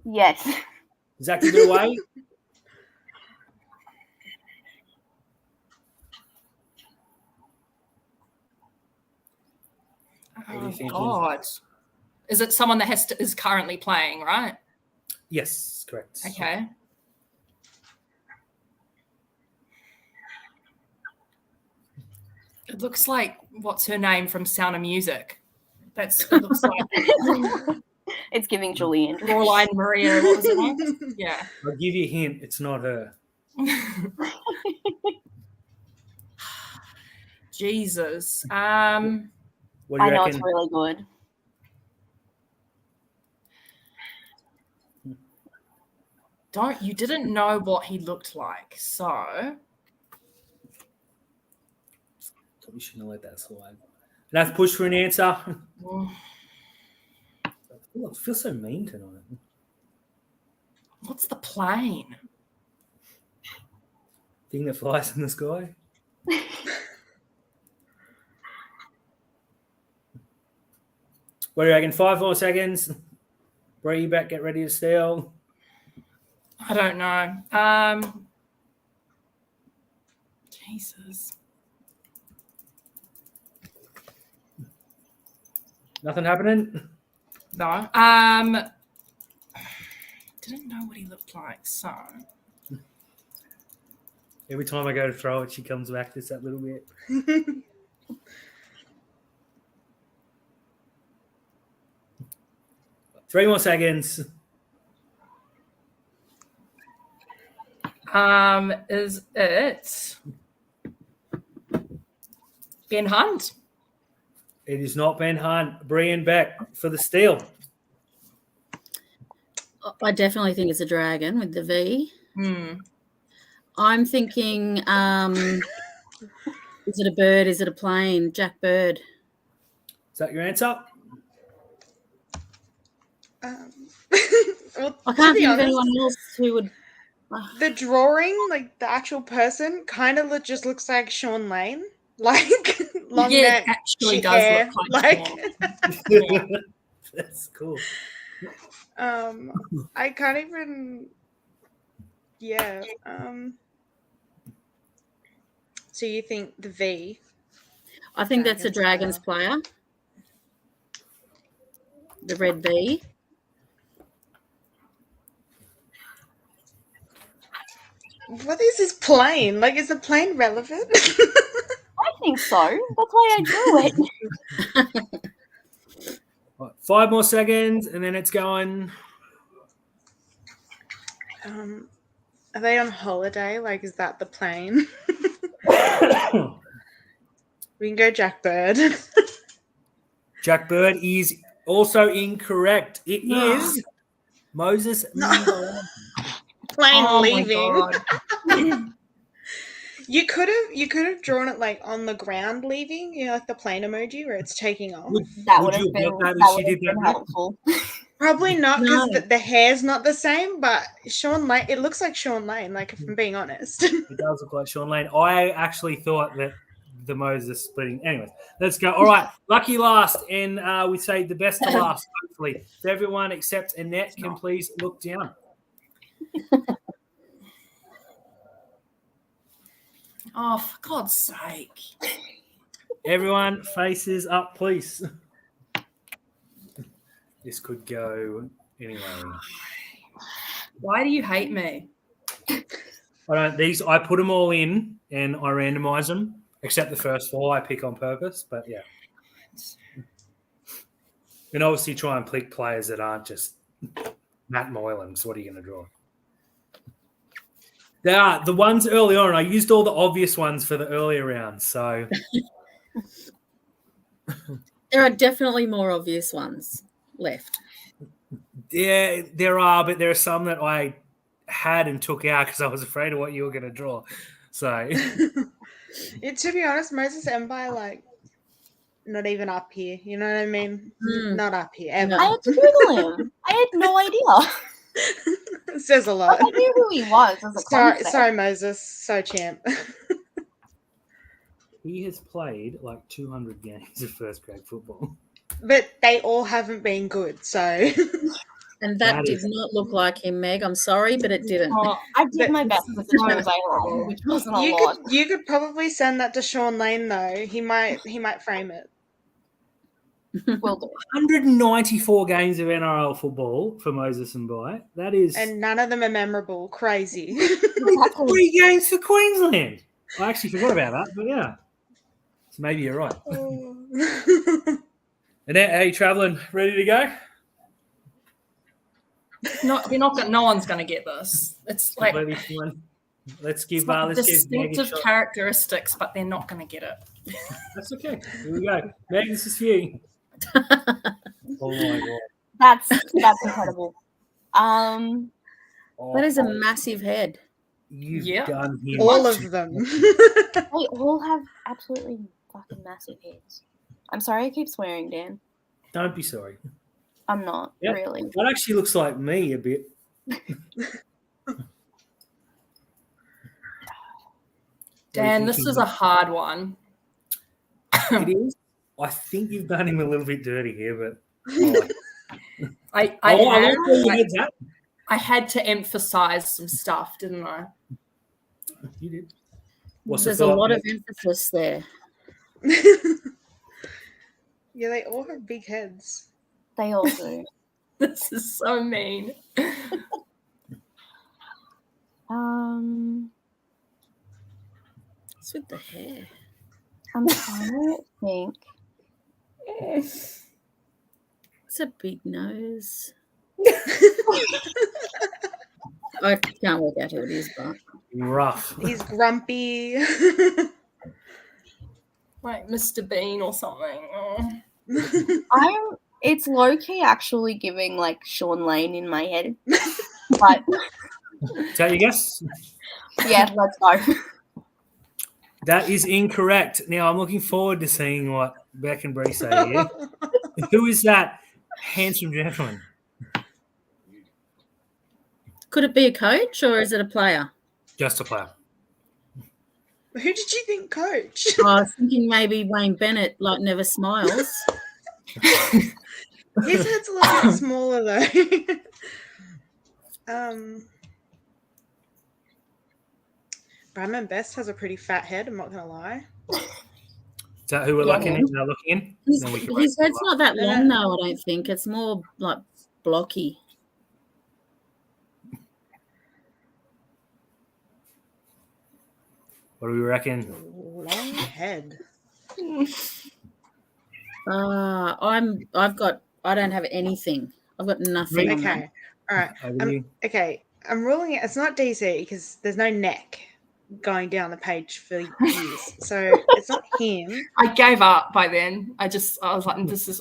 Speaker 5: Yes.
Speaker 1: Is that to the way? What are you
Speaker 2: Oh,
Speaker 1: thinking?
Speaker 2: God. Is it someone that is currently playing, right?
Speaker 1: Yes, correct.
Speaker 2: Okay. It looks like what's her name from Sound of Music. It looks like
Speaker 5: It's giving Julie Andrews.
Speaker 2: Caroline Maria. What was her name? Yeah.
Speaker 1: I'll give you a hint. It's not her.
Speaker 2: Jesus.
Speaker 1: What do
Speaker 5: I
Speaker 1: you
Speaker 5: know
Speaker 1: reckon?
Speaker 5: it's really good.
Speaker 2: You didn't know what he looked like, so
Speaker 1: Probably shouldn't have let that slide. Enough push for an answer. I feel so mean tonight.
Speaker 2: what's the plane?
Speaker 1: Thing that flies in the sky. What do you reckon? 5 more seconds. Bring you back. Get ready to steal.
Speaker 2: I don't know. Jesus.
Speaker 1: Nothing happening?
Speaker 2: No. Didn't know what he looked like, so
Speaker 1: Every time I go to throw it, she comes back just that little bit. 3 more seconds.
Speaker 2: is it Ben Hunt?
Speaker 1: It is not Ben Hunt. Brian back for the steal.
Speaker 4: I definitely think it's a dragon with the V.
Speaker 2: Hmm.
Speaker 4: I'm thinking, is it a bird? Is it a plane? Jack Bird.
Speaker 1: Is that your answer?
Speaker 3: Well,
Speaker 4: I can't
Speaker 3: to be
Speaker 4: think of
Speaker 3: honest,
Speaker 4: anyone else who would.
Speaker 3: the drawing, like the actual person, kind of just looks like Sean Lane, like long
Speaker 2: Yeah,
Speaker 3: neck,
Speaker 2: it actually
Speaker 3: shit
Speaker 2: does
Speaker 3: hair,
Speaker 2: look like Sean.
Speaker 1: That's cool.
Speaker 3: I can't even. Yeah. So you think the V?
Speaker 4: I think that's a
Speaker 3: Dragons
Speaker 4: Dragons player. The red V.
Speaker 3: What is this plane? Like, is the plane relevant?
Speaker 5: I think so. That's why I drew it.
Speaker 1: Right, 5 more seconds, and then it's going.
Speaker 3: Are they on holiday? Like, is that the plane? We can go Jack Bird.
Speaker 1: Jack Bird is also incorrect. It is Moses.
Speaker 3: Plane
Speaker 2: Oh my
Speaker 3: leaving.
Speaker 2: God.
Speaker 3: You could have drawn it like on the ground leaving, you know, like the plane emoji where it's taking off.
Speaker 5: That
Speaker 1: Would
Speaker 5: would have
Speaker 1: you
Speaker 5: been,
Speaker 1: have that if
Speaker 5: that
Speaker 1: she
Speaker 5: would
Speaker 1: did
Speaker 5: have been
Speaker 1: that?
Speaker 5: helpful.
Speaker 3: Probably not because
Speaker 4: No.
Speaker 3: the hair's not the same, but Sean Lane, it looks like Sean Lane, like if I'm being honest.
Speaker 1: It does look like Sean Lane. I actually thought that the Moses splitting. Anyways, let's go. All right, lucky last, and we say the best to last. Hopefully, if everyone except Annette can please look down.
Speaker 2: Oh, for God's sake.
Speaker 1: Everyone, faces up, please. This could go anyway.
Speaker 2: Why do you hate me?
Speaker 1: I don't. These I put them all in and I randomize them, except the first 4 I pick on purpose. But yeah, and obviously try and pick players that aren't just Matt Moylan. So what are you going to draw? They are the ones early on. I used all the obvious ones for the earlier rounds. So
Speaker 4: There are definitely more obvious ones left.
Speaker 1: yeah, there are, but there are some that I had and took out because I was afraid of what you were going to draw. So
Speaker 3: To be honest, Moses Empire, like, not even up here. You know what I mean? Not up here ever.
Speaker 5: I had to Google him. I had no idea.
Speaker 3: It says a lot.
Speaker 5: I knew who he was as a concept.
Speaker 3: Sorry, Moses. So champ.
Speaker 1: he has played like 200 games of first grade football.
Speaker 3: But they all haven't been good, so.
Speaker 4: And that did not look like him, Meg. I'm sorry, but it didn't.
Speaker 5: Oh, I did my best with the shows I had, which wasn't a lot.
Speaker 3: You could probably send that to Sean Lane though. He might frame it.
Speaker 5: Will do.
Speaker 1: 194 games of NRL football for Moses and Bai. That is,
Speaker 3: And none of them are memorable. Crazy.
Speaker 1: 3 games for Queensland. I actually forgot about that, but yeah. So maybe you're right. Annette, how are you traveling? Ready to go?
Speaker 2: No, no one's going to get this. It's like
Speaker 1: Let's give
Speaker 2: Meg a
Speaker 1: distinctive
Speaker 2: shot. Characteristics, but they're not going to get it.
Speaker 1: That's okay. Here we go. Meg, this is for you. Oh my god.
Speaker 5: That's incredible.
Speaker 4: That is a massive head.
Speaker 1: You've done him.
Speaker 3: All of them.
Speaker 5: They all have absolutely fucking massive heads. I'm sorry I keep swearing, Dan.
Speaker 1: Don't be sorry.
Speaker 5: I'm not, really.
Speaker 1: That actually looks like me a bit.
Speaker 2: Dan, this is a hard one.
Speaker 1: It is. I think you've done him a little bit dirty here, but
Speaker 2: I had to emphasize some stuff, didn't I?
Speaker 1: You did.
Speaker 4: There's a lot of emphasis there.
Speaker 3: Yeah, they all have big heads.
Speaker 5: They all do.
Speaker 2: This is so mean.
Speaker 4: What's with the hair?
Speaker 5: I'm trying to think.
Speaker 4: It's a big nose. I can't work out who it is, but
Speaker 1: rough.
Speaker 3: He's grumpy.
Speaker 2: Like Mr. Bean or something. Oh.
Speaker 5: It's low key actually giving like Sean Lane in my head. But
Speaker 1: Is that your guess?
Speaker 5: yeah, let's go.
Speaker 1: That is incorrect. Now I'm looking forward to seeing what Beck and Bree say here. Who is that handsome gentleman?
Speaker 4: could it be a coach or is it a player?
Speaker 1: Just a player.
Speaker 3: Who did you think coach?
Speaker 4: I was thinking maybe Wayne Bennett, like never smiles.
Speaker 3: His head's a little bit smaller though. Bradman Best has a pretty fat head, I'm not gonna lie.
Speaker 1: Is that who we're looking in?
Speaker 4: His head's not that long though, I don't think. It's more like blocky.
Speaker 1: What do we reckon?
Speaker 3: Long head.
Speaker 4: I don't have anything. I've got nothing. on that.
Speaker 3: Okay. All right.
Speaker 1: Over you.
Speaker 3: Okay. I'm ruling it. It's not DC because there's no neck going down the page for years. So it's not him.
Speaker 2: I gave up by then. I was like, this is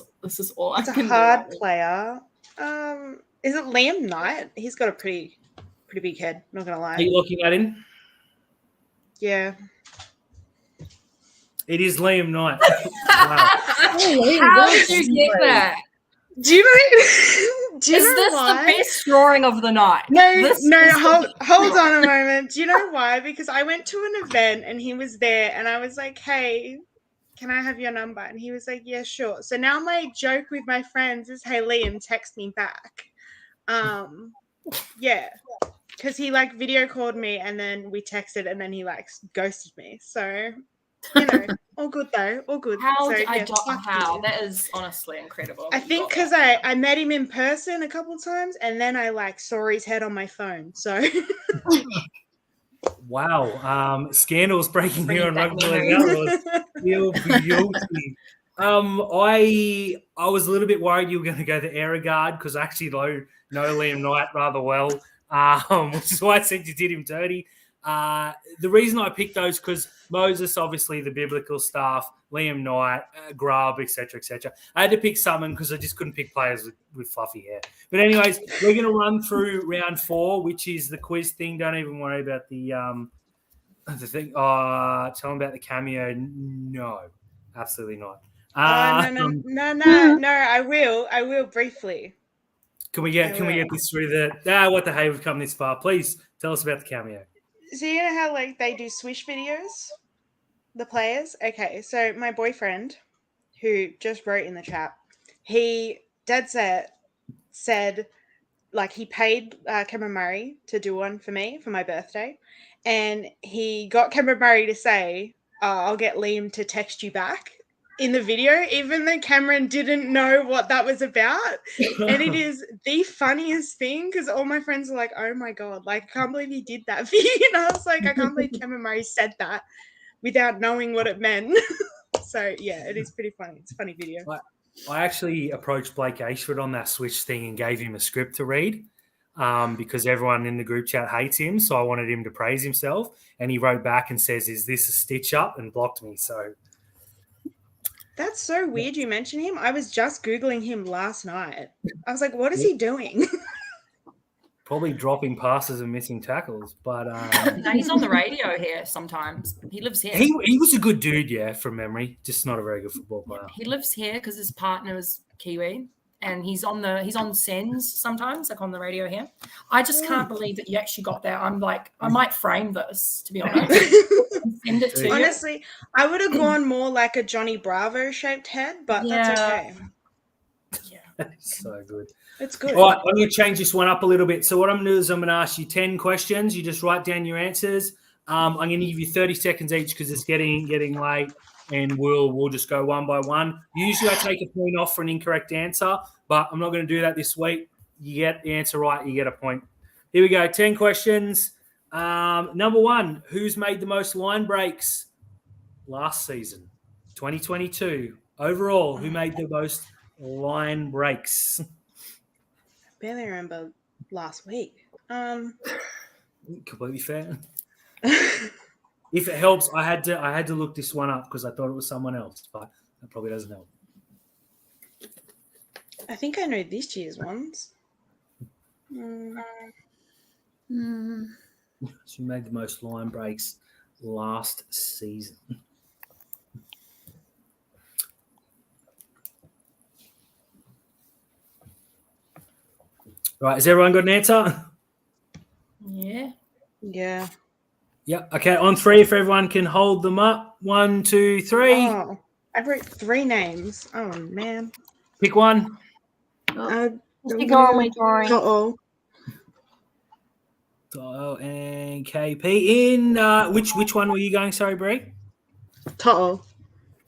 Speaker 2: all
Speaker 3: It's
Speaker 2: I
Speaker 3: a
Speaker 2: can
Speaker 3: hard
Speaker 2: do.
Speaker 3: player. Is it Liam Knight? He's got a pretty big head, not gonna
Speaker 1: Are
Speaker 3: lie.
Speaker 1: you looking at him?
Speaker 3: Yeah.
Speaker 1: It is Liam Knight. Wow.
Speaker 2: How did you get that?
Speaker 3: Do you know? Do you
Speaker 2: Is
Speaker 3: know
Speaker 2: this
Speaker 3: why?
Speaker 2: the best drawing of the night?
Speaker 3: No. Hold on a moment. Do you know why? Because I went to an event and he was there, and I was like, "Hey, can I have your number?" And he was like, "Yeah, sure." So now my joke with my friends is, "Hey, Liam, text me back." Yeah, because he like video called me and then we texted and then he like ghosted me. So, you know, all good though, all good.
Speaker 2: How?
Speaker 3: So,
Speaker 2: How? That is honestly incredible.
Speaker 3: I
Speaker 2: that you
Speaker 3: think
Speaker 2: got
Speaker 3: because
Speaker 2: that.
Speaker 3: I met him in person a couple of times and then I like saw his head on my phone. So
Speaker 1: Wow. Scandals breaking
Speaker 2: Bringing
Speaker 1: here on
Speaker 2: back
Speaker 1: Rugby League
Speaker 2: memories.
Speaker 1: Outlaws. Feel guilty. I was a little bit worried you were going to go the error guard because I actually know Liam Knight rather well, which is why I said you did him dirty. The reason I picked those because Moses, obviously the biblical stuff, Liam Knight, Grubb, etc., etc. I had to pick someone because I just couldn't pick players with fluffy hair. But anyways, we're going to run through round 4, which is the quiz thing. Don't even worry about the thing. Tell them about the cameo. No, absolutely not.
Speaker 3: no. I will briefly.
Speaker 1: Can we get this through the? What the hey, we've come this far. Please tell us about the cameo.
Speaker 3: So you know how like they do swish videos, the players. Okay, so my boyfriend, who just wrote in the chat, he dead set said like he paid Cameron Murray to do one for me for my birthday, and he got Cameron Murray to say, "I'll get Liam to text you back." In the video, even though Cameron didn't know what that was about. And it is the funniest thing because all my friends are like, "Oh my God, like, I can't believe he did that for you." And I was like, I can't believe Cameron Murray said that without knowing what it meant. So, yeah, it is pretty funny. It's a funny video.
Speaker 1: I actually approached Blake Ashford on that switch thing and gave him a script to read because everyone in the group chat hates him. So I wanted him to praise himself. And he wrote back and says, "Is this a stitch up?" and blocked me. So.
Speaker 3: That's so weird you mentioned him. I was just Googling him last night. I was like, what is he doing?
Speaker 1: Probably dropping passes and missing tackles. But
Speaker 2: No, he's on the radio here sometimes. He lives here.
Speaker 1: He was a good dude, yeah, from memory. Just not a very good football player.
Speaker 2: He lives here because his partner is Kiwi. And he's on Sens sometimes, like on the radio here. I just can't believe that you actually got that. I'm like, I might frame this, to be honest. Send it to you.
Speaker 3: Honestly, I would have gone more like a Johnny Bravo shaped head, but that's okay.
Speaker 2: Yeah.
Speaker 1: That's so good.
Speaker 3: It's good.
Speaker 1: All right, I'm going to change this one up a little bit. So what I'm going to do is I'm going to ask you 10 questions. You just write down your answers. I'm going to give you 30 seconds each because it's getting late. And we'll just go one by one. Usually I take a point off for an incorrect answer, but I'm not going to do that this week. You get the answer right, you get a point. Here we go, 10 questions. Number 1, who's made the most line breaks last season, 2022? Overall, who made the most line breaks?
Speaker 3: Barely remember last week.
Speaker 1: Completely fair. If it helps, I had to look this one up because I thought it was someone else, but that probably doesn't help.
Speaker 3: I think I know this year's ones.
Speaker 1: She made the most line breaks last season. Right, has everyone got an answer?
Speaker 2: Yeah.
Speaker 3: Yeah.
Speaker 1: Yeah. Okay, on 3, if everyone can hold them up. 1, 2, 3.
Speaker 3: Oh, I wrote 3 names. Oh, man.
Speaker 1: Pick one.
Speaker 5: Stick on my drawing.
Speaker 3: Uh-oh.
Speaker 1: And KP in. Which one were you going? Sorry, Bree.
Speaker 3: Toto.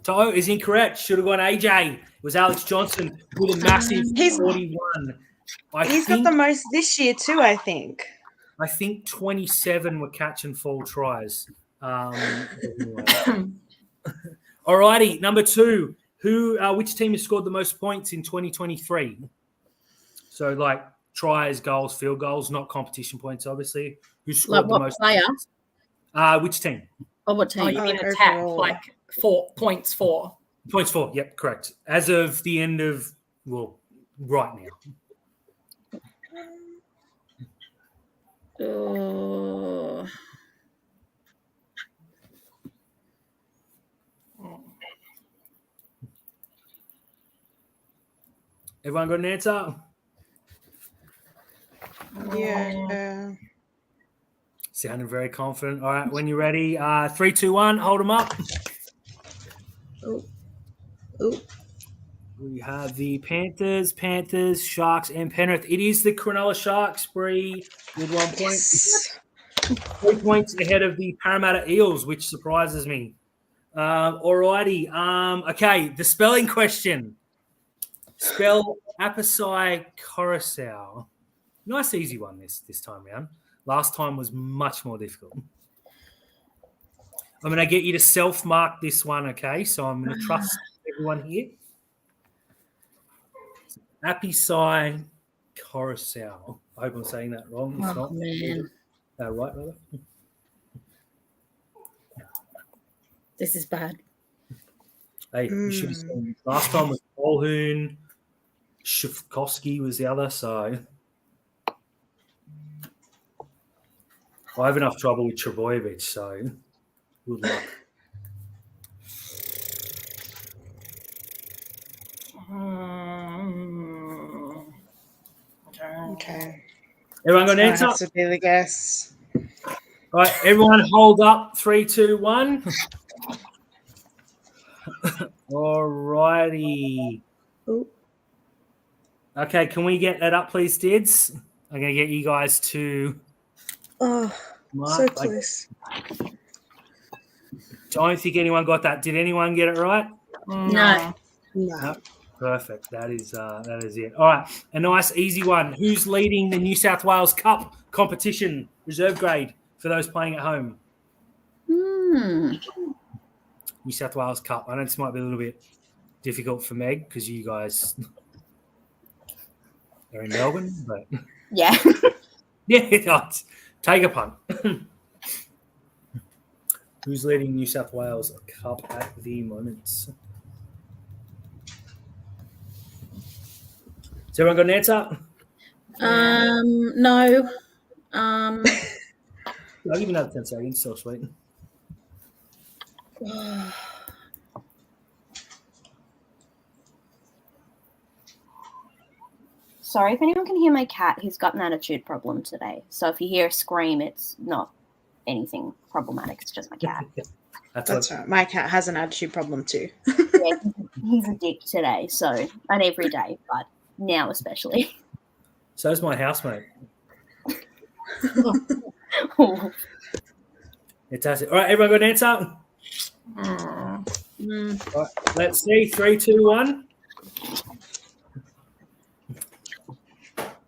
Speaker 1: Toto is incorrect. Should have gone AJ. It was Alex Johnson with a massive 41.
Speaker 3: He's got the most this year too, I think.
Speaker 1: I think 27 were catch and fall tries. Alrighty, number 2. Which team has scored the most points in 2023? So, like tries, goals, field goals, not competition points, obviously. Who scored
Speaker 4: Like
Speaker 1: the
Speaker 4: what
Speaker 1: most
Speaker 4: player?
Speaker 1: points? Which team?
Speaker 4: Or what
Speaker 2: Oh,
Speaker 4: team?
Speaker 2: you mean
Speaker 3: Like
Speaker 2: attack,
Speaker 3: overall.
Speaker 2: like 4 points for.
Speaker 1: Points for. Yep, correct. As of the end of, right now.
Speaker 4: Oh,
Speaker 1: Everyone got an answer?
Speaker 3: Yeah.
Speaker 1: Sounding very confident. All right, when you're ready, 3, 2, 1, hold them up.
Speaker 3: Oh.
Speaker 1: We have the Panthers, Sharks, and Penrith. It is the Cronulla Sharks, Bree, with 1 point.
Speaker 3: Yes.
Speaker 1: 3 points ahead of the Parramatta Eels, which surprises me. Alrighty. Okay, the spelling question. Spell Apasai Coruscant. Nice easy one this time round. Last time was much more difficult. I'm going to get you to self-mark this one, okay? So I'm going to trust everyone here. Apasai Coruscant. I hope I'm saying that wrong. If not,
Speaker 4: man.
Speaker 1: right, brother?
Speaker 4: This is bad.
Speaker 1: Hey, you should have seen. Last time was Colhoun. Shufkowski was the other, so I have enough trouble with Trebojevic, so good luck.
Speaker 3: Okay.
Speaker 1: Everyone got an
Speaker 3: I
Speaker 1: answer?
Speaker 3: have to be the guess.
Speaker 1: All right, everyone hold up. 3, 2, 1. All righty.
Speaker 3: Ooh.
Speaker 1: Okay, can we get that up, please, Dids? I'm going to get you guys to
Speaker 3: Oh,
Speaker 1: mark.
Speaker 3: so close.
Speaker 1: Don't think anyone got that. Did anyone get it right?
Speaker 4: No.
Speaker 3: No.
Speaker 1: Perfect. That is it. All right, a nice easy one. Who's leading the New South Wales Cup competition, reserve grade, for those playing at home? New South Wales Cup. I know this might be a little bit difficult for Meg because you guys are in Melbourne, but
Speaker 5: Yeah.
Speaker 1: yeah, take a punt. Who's leading New South Wales Cup at the moment? Has everyone got an answer?
Speaker 4: No.
Speaker 1: I'll give you another 10 seconds. So sweet.
Speaker 5: Sorry if anyone can hear my cat. He's got an attitude problem today. So if you hear a scream, it's not anything problematic. It's just my cat.
Speaker 3: That's right. My cat has an attitude problem too.
Speaker 5: Yeah, he's a dick today. So, and every day, but now especially.
Speaker 1: So's my housemate. Fantastic. All right, everyone got an answer? All right, let's see. 3, 2, 1.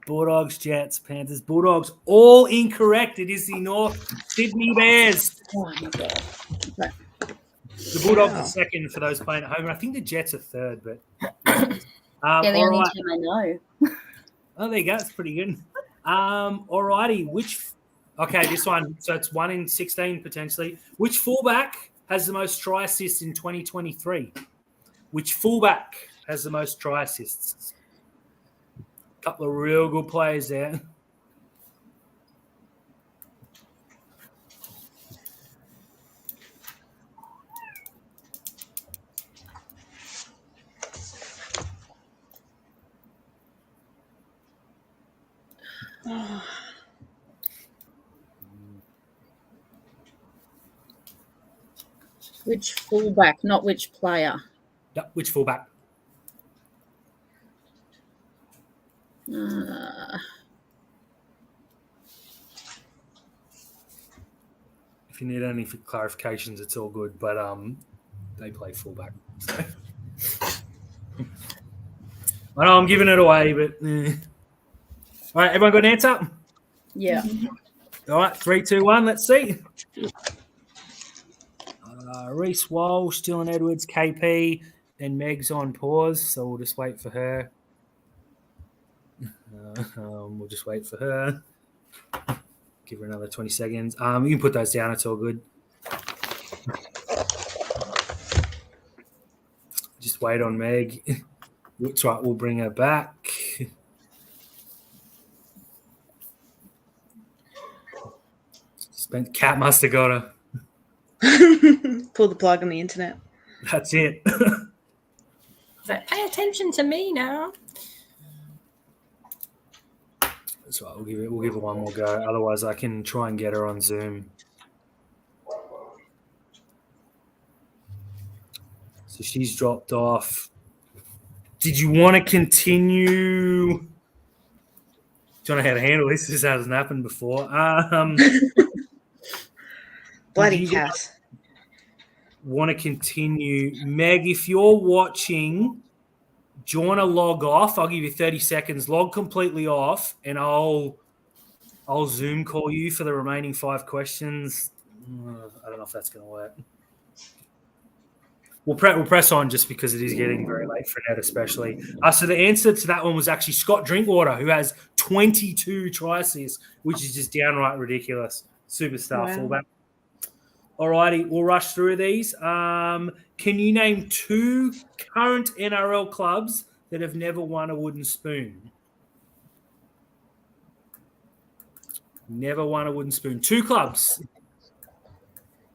Speaker 1: Bulldogs, Jets, Panthers, Bulldogs. All incorrect. It is the North Sydney Bears.
Speaker 4: Oh, my God.
Speaker 1: The Bulldogs are second for those playing at home. And I think the Jets are third, but
Speaker 5: Yeah, the
Speaker 1: all
Speaker 5: only
Speaker 1: right.
Speaker 5: team I know.
Speaker 1: Oh, there you go. It's pretty good. All righty. Okay, this one. So it's 1 in 16 potentially. Which fullback has the most try assists in 2023? Which fullback has the most try assists? A couple of real good players there.
Speaker 4: Which fullback, not which player?
Speaker 1: Yep, which fullback? If you need any clarifications, it's all good. But they play fullback. So. I know I'm giving it away, but all right, everyone got an answer?
Speaker 4: Yeah.
Speaker 1: All right, 3, 2, 1. Let's see. Reece Walsh, Dylan Edwards, KP, and Meg's on pause, so we'll just wait for her. We'll just wait for her. Give her another 20 seconds. You can put those down. It's all good. Just wait on Meg. That's right. We'll bring her back. Cat must have got her.
Speaker 3: Pull the plug on the internet.
Speaker 1: That's it.
Speaker 2: Like, pay attention to me now.
Speaker 1: That's right. We'll give it one more go. Otherwise, I can try and get her on Zoom. So she's dropped off. Did you want to continue? Do you know how to handle this? This hasn't happened before.
Speaker 3: Bloody cat.
Speaker 1: Want to continue? Meg, if you're watching, do you want to log off? I'll give you 30 seconds. Log completely off, and I'll Zoom call you for the remaining 5 questions. I don't know if that's going to work. We'll press on just because it is getting very late for Ned especially. So the answer to that one was actually Scott Drinkwater, who has 22 try assists, which is just downright ridiculous. Superstar fullback. All righty, we'll rush through these. Can you name 2 current NRL clubs that have never won a wooden spoon? Never won a wooden spoon. 2 clubs.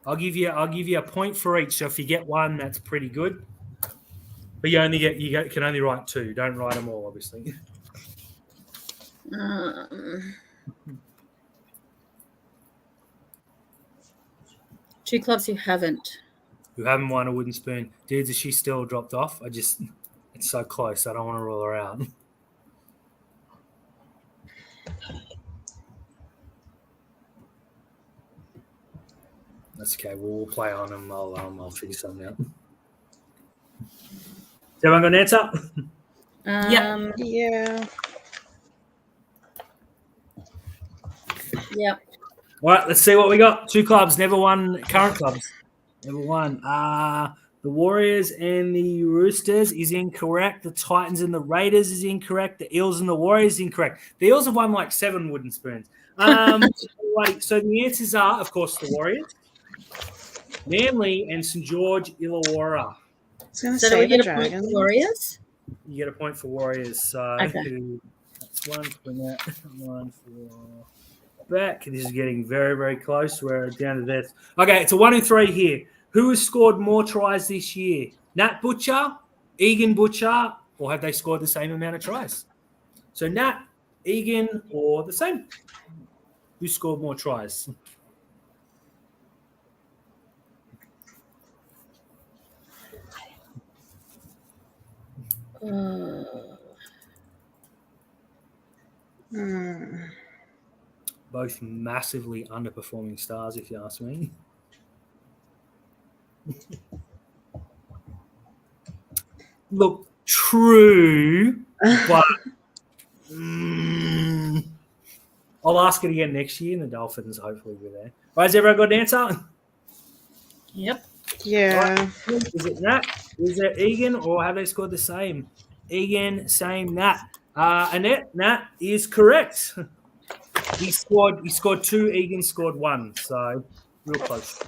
Speaker 1: I'll give you a point for each. So if you get one, that's pretty good. But you can only write 2. Don't write them all, obviously.
Speaker 4: 2 clubs who haven't
Speaker 1: won a wooden spoon. Dudes, is she still dropped off? It's so close. I don't want to rule her out. That's okay. We'll play on and I'll figure something out. Has everyone got an answer?
Speaker 3: Yeah.
Speaker 4: Yeah.
Speaker 1: All right, let's see what we got. 2 clubs, never won. Current clubs, never won. The Warriors and the Roosters is incorrect. The Titans and the Raiders is incorrect. The Eels and the Warriors is incorrect. The Eels have won like 7 wooden spoons. So the answers are, of course, the Warriors, Manly, and St. George Illawarra.
Speaker 4: So do we get a point for Warriors?
Speaker 1: You get a point for Warriors. So
Speaker 4: okay.
Speaker 1: That's 1 for that. 1 for back. This is getting very, very close. We're down to this. Okay, it's a 1 in 3 here. Who has scored more tries this year? Nat Butcher, Egan Butcher, or have they scored the same amount of tries? So Nat, Egan, or the same? Who scored more tries? Both massively underperforming stars, if you ask me. Look, true, but I'll ask it again next year, and the Dolphins hopefully will be there. Right, has everyone got an answer?
Speaker 2: Yep.
Speaker 3: Yeah.
Speaker 1: Right. Is it Nat? Is it Egan, or have they scored the same? Egan, same Nat. Annette, Nat is correct. He scored 2. Egan scored 1. So real close.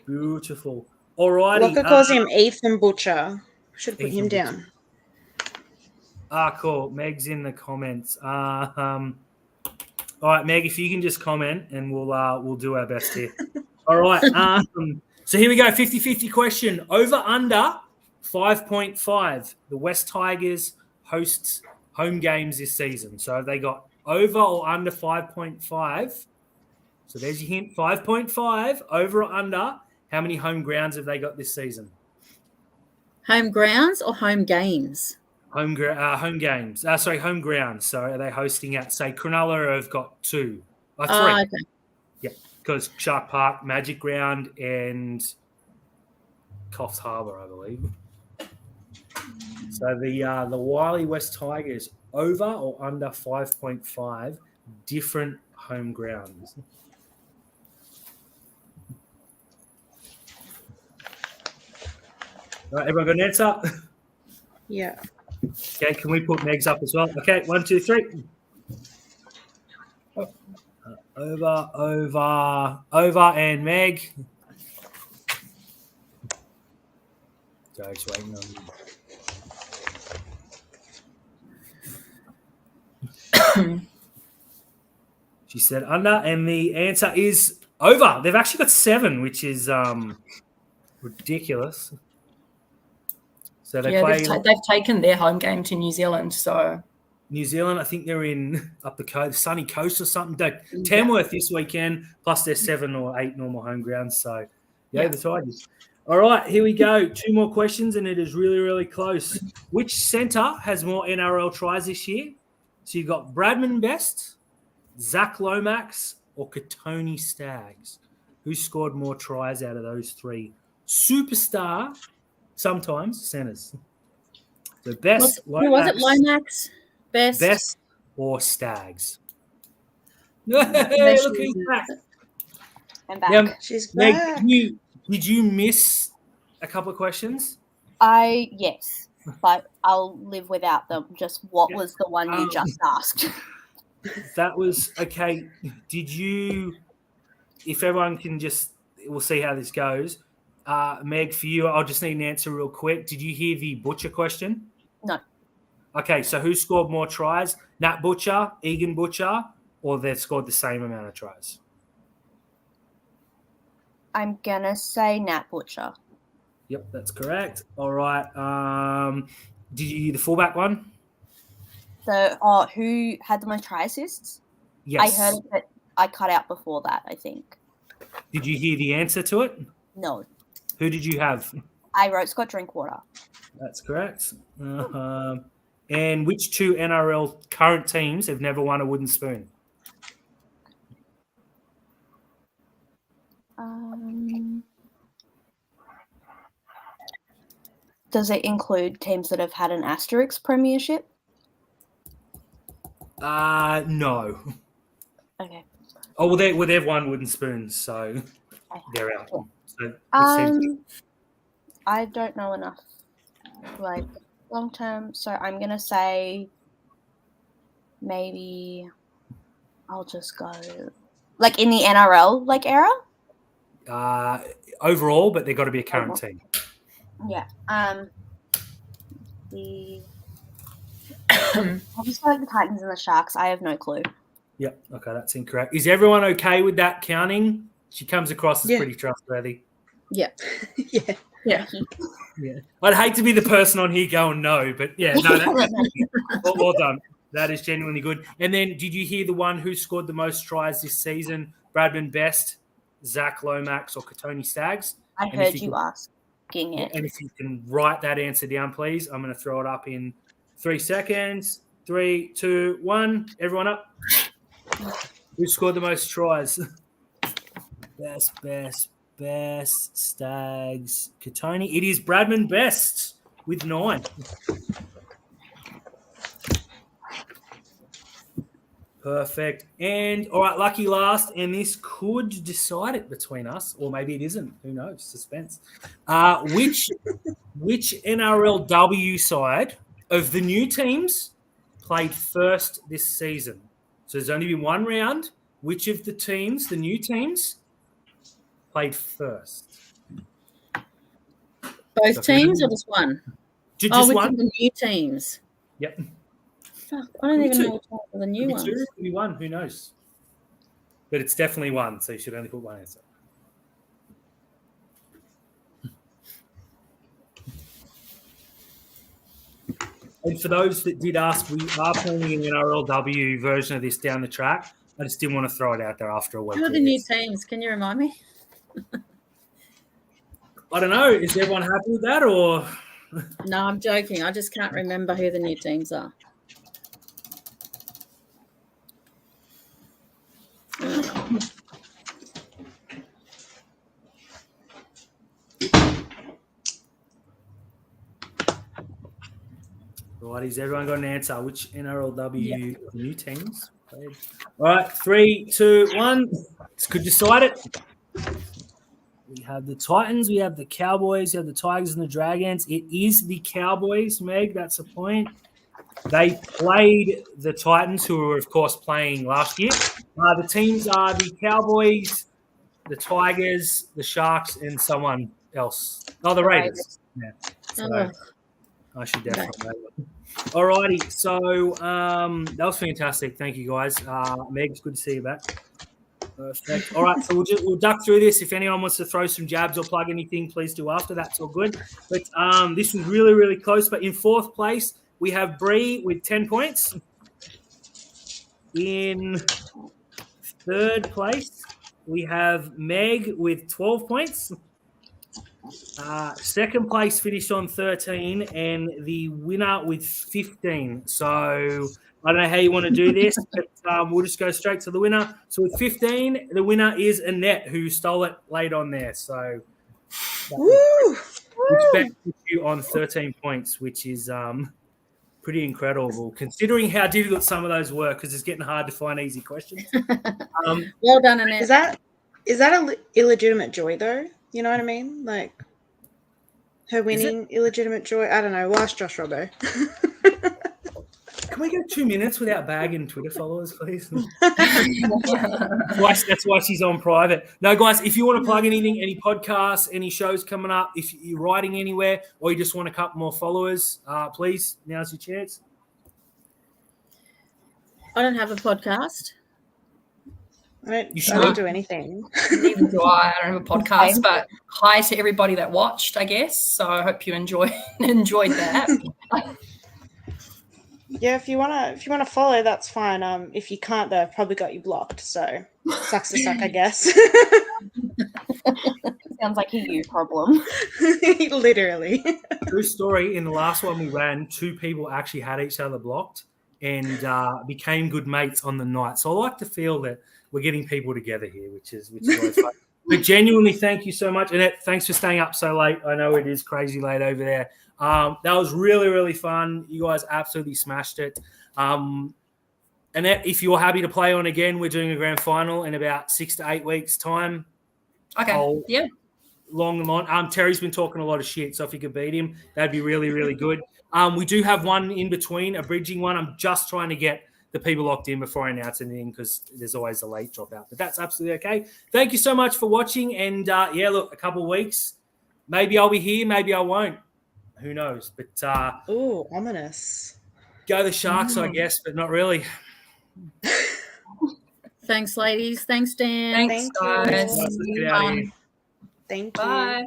Speaker 1: Beautiful. All righty.
Speaker 3: Locker calls him Ethan Butcher. Should put him down.
Speaker 1: Cool. Meg's in the comments. All right, Meg, if you can just comment, and we'll do our best here. All right. So here we go. 50-50 question. Over under 5.5. The West Tigers hosts home games this season. So have they got over or under 5.5? So there's your hint. 5.5. Over or under. How many home grounds have they got this season?
Speaker 4: Home grounds or home games?
Speaker 1: Home games. Home grounds. So are they hosting at, say, Cronulla have got 2. 3.
Speaker 4: Okay.
Speaker 1: Yeah, because Shark Park, Magic Ground, and Coffs Harbour, I believe. So the Wiley West Tigers, over or under 5.5 different home grounds? right, everyone got an answer?
Speaker 3: Yeah.
Speaker 1: Okay, can we put Meg's up as well? Okay, 1, 2, 3. Over, and Meg. Joe's waiting on you. She said under, and the answer is over. They've actually got 7, which is ridiculous. So they play.
Speaker 2: They've taken their home game to New Zealand. So
Speaker 1: New Zealand, I think they're in up the coast, sunny coast or something. Tamworth this weekend, plus their 7 or 8 normal home grounds. So the Tigers. All right, here we go. 2 more questions, and it is really, really close. Which centre has more NRL tries this year? So you've got Bradman Best, Zach Lomax, or Katoni Staggs? Who scored more tries out of those 3 superstar, sometimes, centres? So Best,
Speaker 4: who was it? Lomax,
Speaker 1: Best or Staggs? Hey, look who's back.
Speaker 5: I'm back.
Speaker 1: Now,
Speaker 3: She's
Speaker 1: Meg,
Speaker 3: back.
Speaker 1: did you miss a couple of questions?
Speaker 5: Yes, but I'll live without them. Just what was the one you just asked?
Speaker 1: That was okay. Did you? If everyone can we'll see how this goes. Meg, for you, I'll just need an answer real quick. Did you hear the Butcher question?
Speaker 5: No.
Speaker 1: Okay, so who scored more tries? Nat Butcher, Egan Butcher, or they've scored the same amount of tries?
Speaker 5: I'm gonna say Nat Butcher.
Speaker 1: Yep, that's correct. All right. Did you hear the fullback one?
Speaker 5: So, who had the most try assists?
Speaker 1: Yes.
Speaker 5: I heard it, but I cut out before that, I think.
Speaker 1: Did you hear the answer to it?
Speaker 5: No.
Speaker 1: Who did you have?
Speaker 5: I wrote Scott Drinkwater.
Speaker 1: That's correct. And which 2 NRL current teams have never won a wooden spoon?
Speaker 5: Does it include teams that have had an asterisk premiership?
Speaker 1: No.
Speaker 5: Okay.
Speaker 1: Oh, well, they've won wooden spoons, so they're out. So
Speaker 5: I don't know enough, like, long term, so I'm gonna say maybe I'll just go like in the NRL era.
Speaker 1: Overall, but they've got to be a current team.
Speaker 5: Yeah. I'll just go like the Titans and the Sharks. I have no clue.
Speaker 1: Yep. Okay, that's incorrect. Is everyone okay with that counting? She comes across as pretty trustworthy.
Speaker 4: Yeah.
Speaker 3: Yeah.
Speaker 2: yeah,
Speaker 1: Yeah. I'd hate to be the person on here going no, but yeah, no, well done. That is genuinely good. And then did you hear the one who scored the most tries this season? Bradman Best, Zach Lomax, or Katoni Staggs?
Speaker 5: I heard you asking it.
Speaker 1: And if you can write that answer down, please. I'm going to throw it up in 3 seconds. 3, 2, 1. Everyone up. Who scored the most tries? Best, Staggs, Katoni. It is Bradman Best with 9. Perfect. And all right, lucky last, and this could decide it between us, or maybe it isn't. Who knows? Suspense. Which NRLW side of the new teams played first this season? So there's only been one round. Which of the teams, the new teams, played first?
Speaker 4: Both teams or just one?
Speaker 1: Just one.
Speaker 4: The new teams.
Speaker 1: Yep.
Speaker 4: Fuck, I don't even know which one are the new ones.
Speaker 1: Could be one. Who knows? But it's definitely one, so you should only put one answer. And for those that did ask, we are planning an NRLW version of this down the track. I just didn't want to throw it out there after a week.
Speaker 4: Who are the new teams? Can you remind me?
Speaker 1: I don't know. Is everyone happy with that, or?
Speaker 4: No, I'm joking. I just can't remember who the new teams are.
Speaker 1: Right, has everyone got an answer? Which NRLW new teams played? All right, 3, 2, 1. This could decide it. We have the Titans, we have the Cowboys, we have the Tigers and the Dragons. It is the Cowboys, Meg. That's a point. They played the Titans, who were, of course, playing last year. The teams are the Cowboys, the Tigers, the Sharks, and someone else. Oh, the Raiders. Yeah. So I should definitely know that. All righty. So that was fantastic. Thank you, guys. Meg, it's good to see you back. Perfect. All right, so we'll duck through this. If anyone wants to throw some jabs or plug anything, please do after. That's all good. But this was really, really close. But in fourth place, we have Bree with 10 points. In third place, we have Meg with 12 points. Second place finished on 13, and the winner with 15. So I don't know how you want to do this, but we'll just go straight to the winner. So with 15, the winner is Annette, who stole it late on there. So which puts you on 13 points, which is pretty incredible, considering how difficult some of those were, because it's getting hard to find easy questions.
Speaker 4: Well done, Annette.
Speaker 3: Is that an illegitimate joy, though? You know what I mean? Like, her winning illegitimate joy? I don't know. We'll ask Josh Robbo.
Speaker 1: Can we go 2 minutes without bagging Twitter followers, please? That's why she's on private. No, guys, if you want to plug anything, any podcasts, any shows coming up, if you're writing anywhere or you just want a couple more followers, please, now's your chance.
Speaker 4: I don't have a podcast.
Speaker 3: I don't do anything.
Speaker 2: Neither do I. I don't have a podcast, but hi to everybody that watched, I guess. So I hope you enjoyed that.
Speaker 3: Yeah, if you wanna follow, that's fine. If you can't, though, I've probably got you blocked. So sucks to suck, I guess.
Speaker 5: Sounds like a you problem.
Speaker 3: Literally.
Speaker 1: True story. In the last one we ran, 2 people actually had each other blocked and became good mates on the night. So I like to feel that we're getting people together here, which is always fun. But genuinely, thank you so much. Annette, thanks for staying up so late. I know it is crazy late over there. That was really, really fun. You guys absolutely smashed it. Annette, if you're happy to play on again, we're doing a grand final in about 6 to 8 weeks' time.
Speaker 2: Okay. Yeah.
Speaker 1: Long and long. Terry's been talking a lot of shit, so if you could beat him, that'd be really, really good. We do have one in between, a bridging one. I'm just trying to get the people locked in before I announce anything, because there's always a late dropout. But that's absolutely okay. Thank you so much for watching. And, look, a couple of weeks, maybe I'll be here, maybe I won't. Who knows? But
Speaker 3: ooh, ominous.
Speaker 1: Go the Sharks, I guess, but not really.
Speaker 4: Thanks, ladies. Thanks, Dan.
Speaker 2: Thanks, guys.
Speaker 3: Thank you.
Speaker 2: Bye.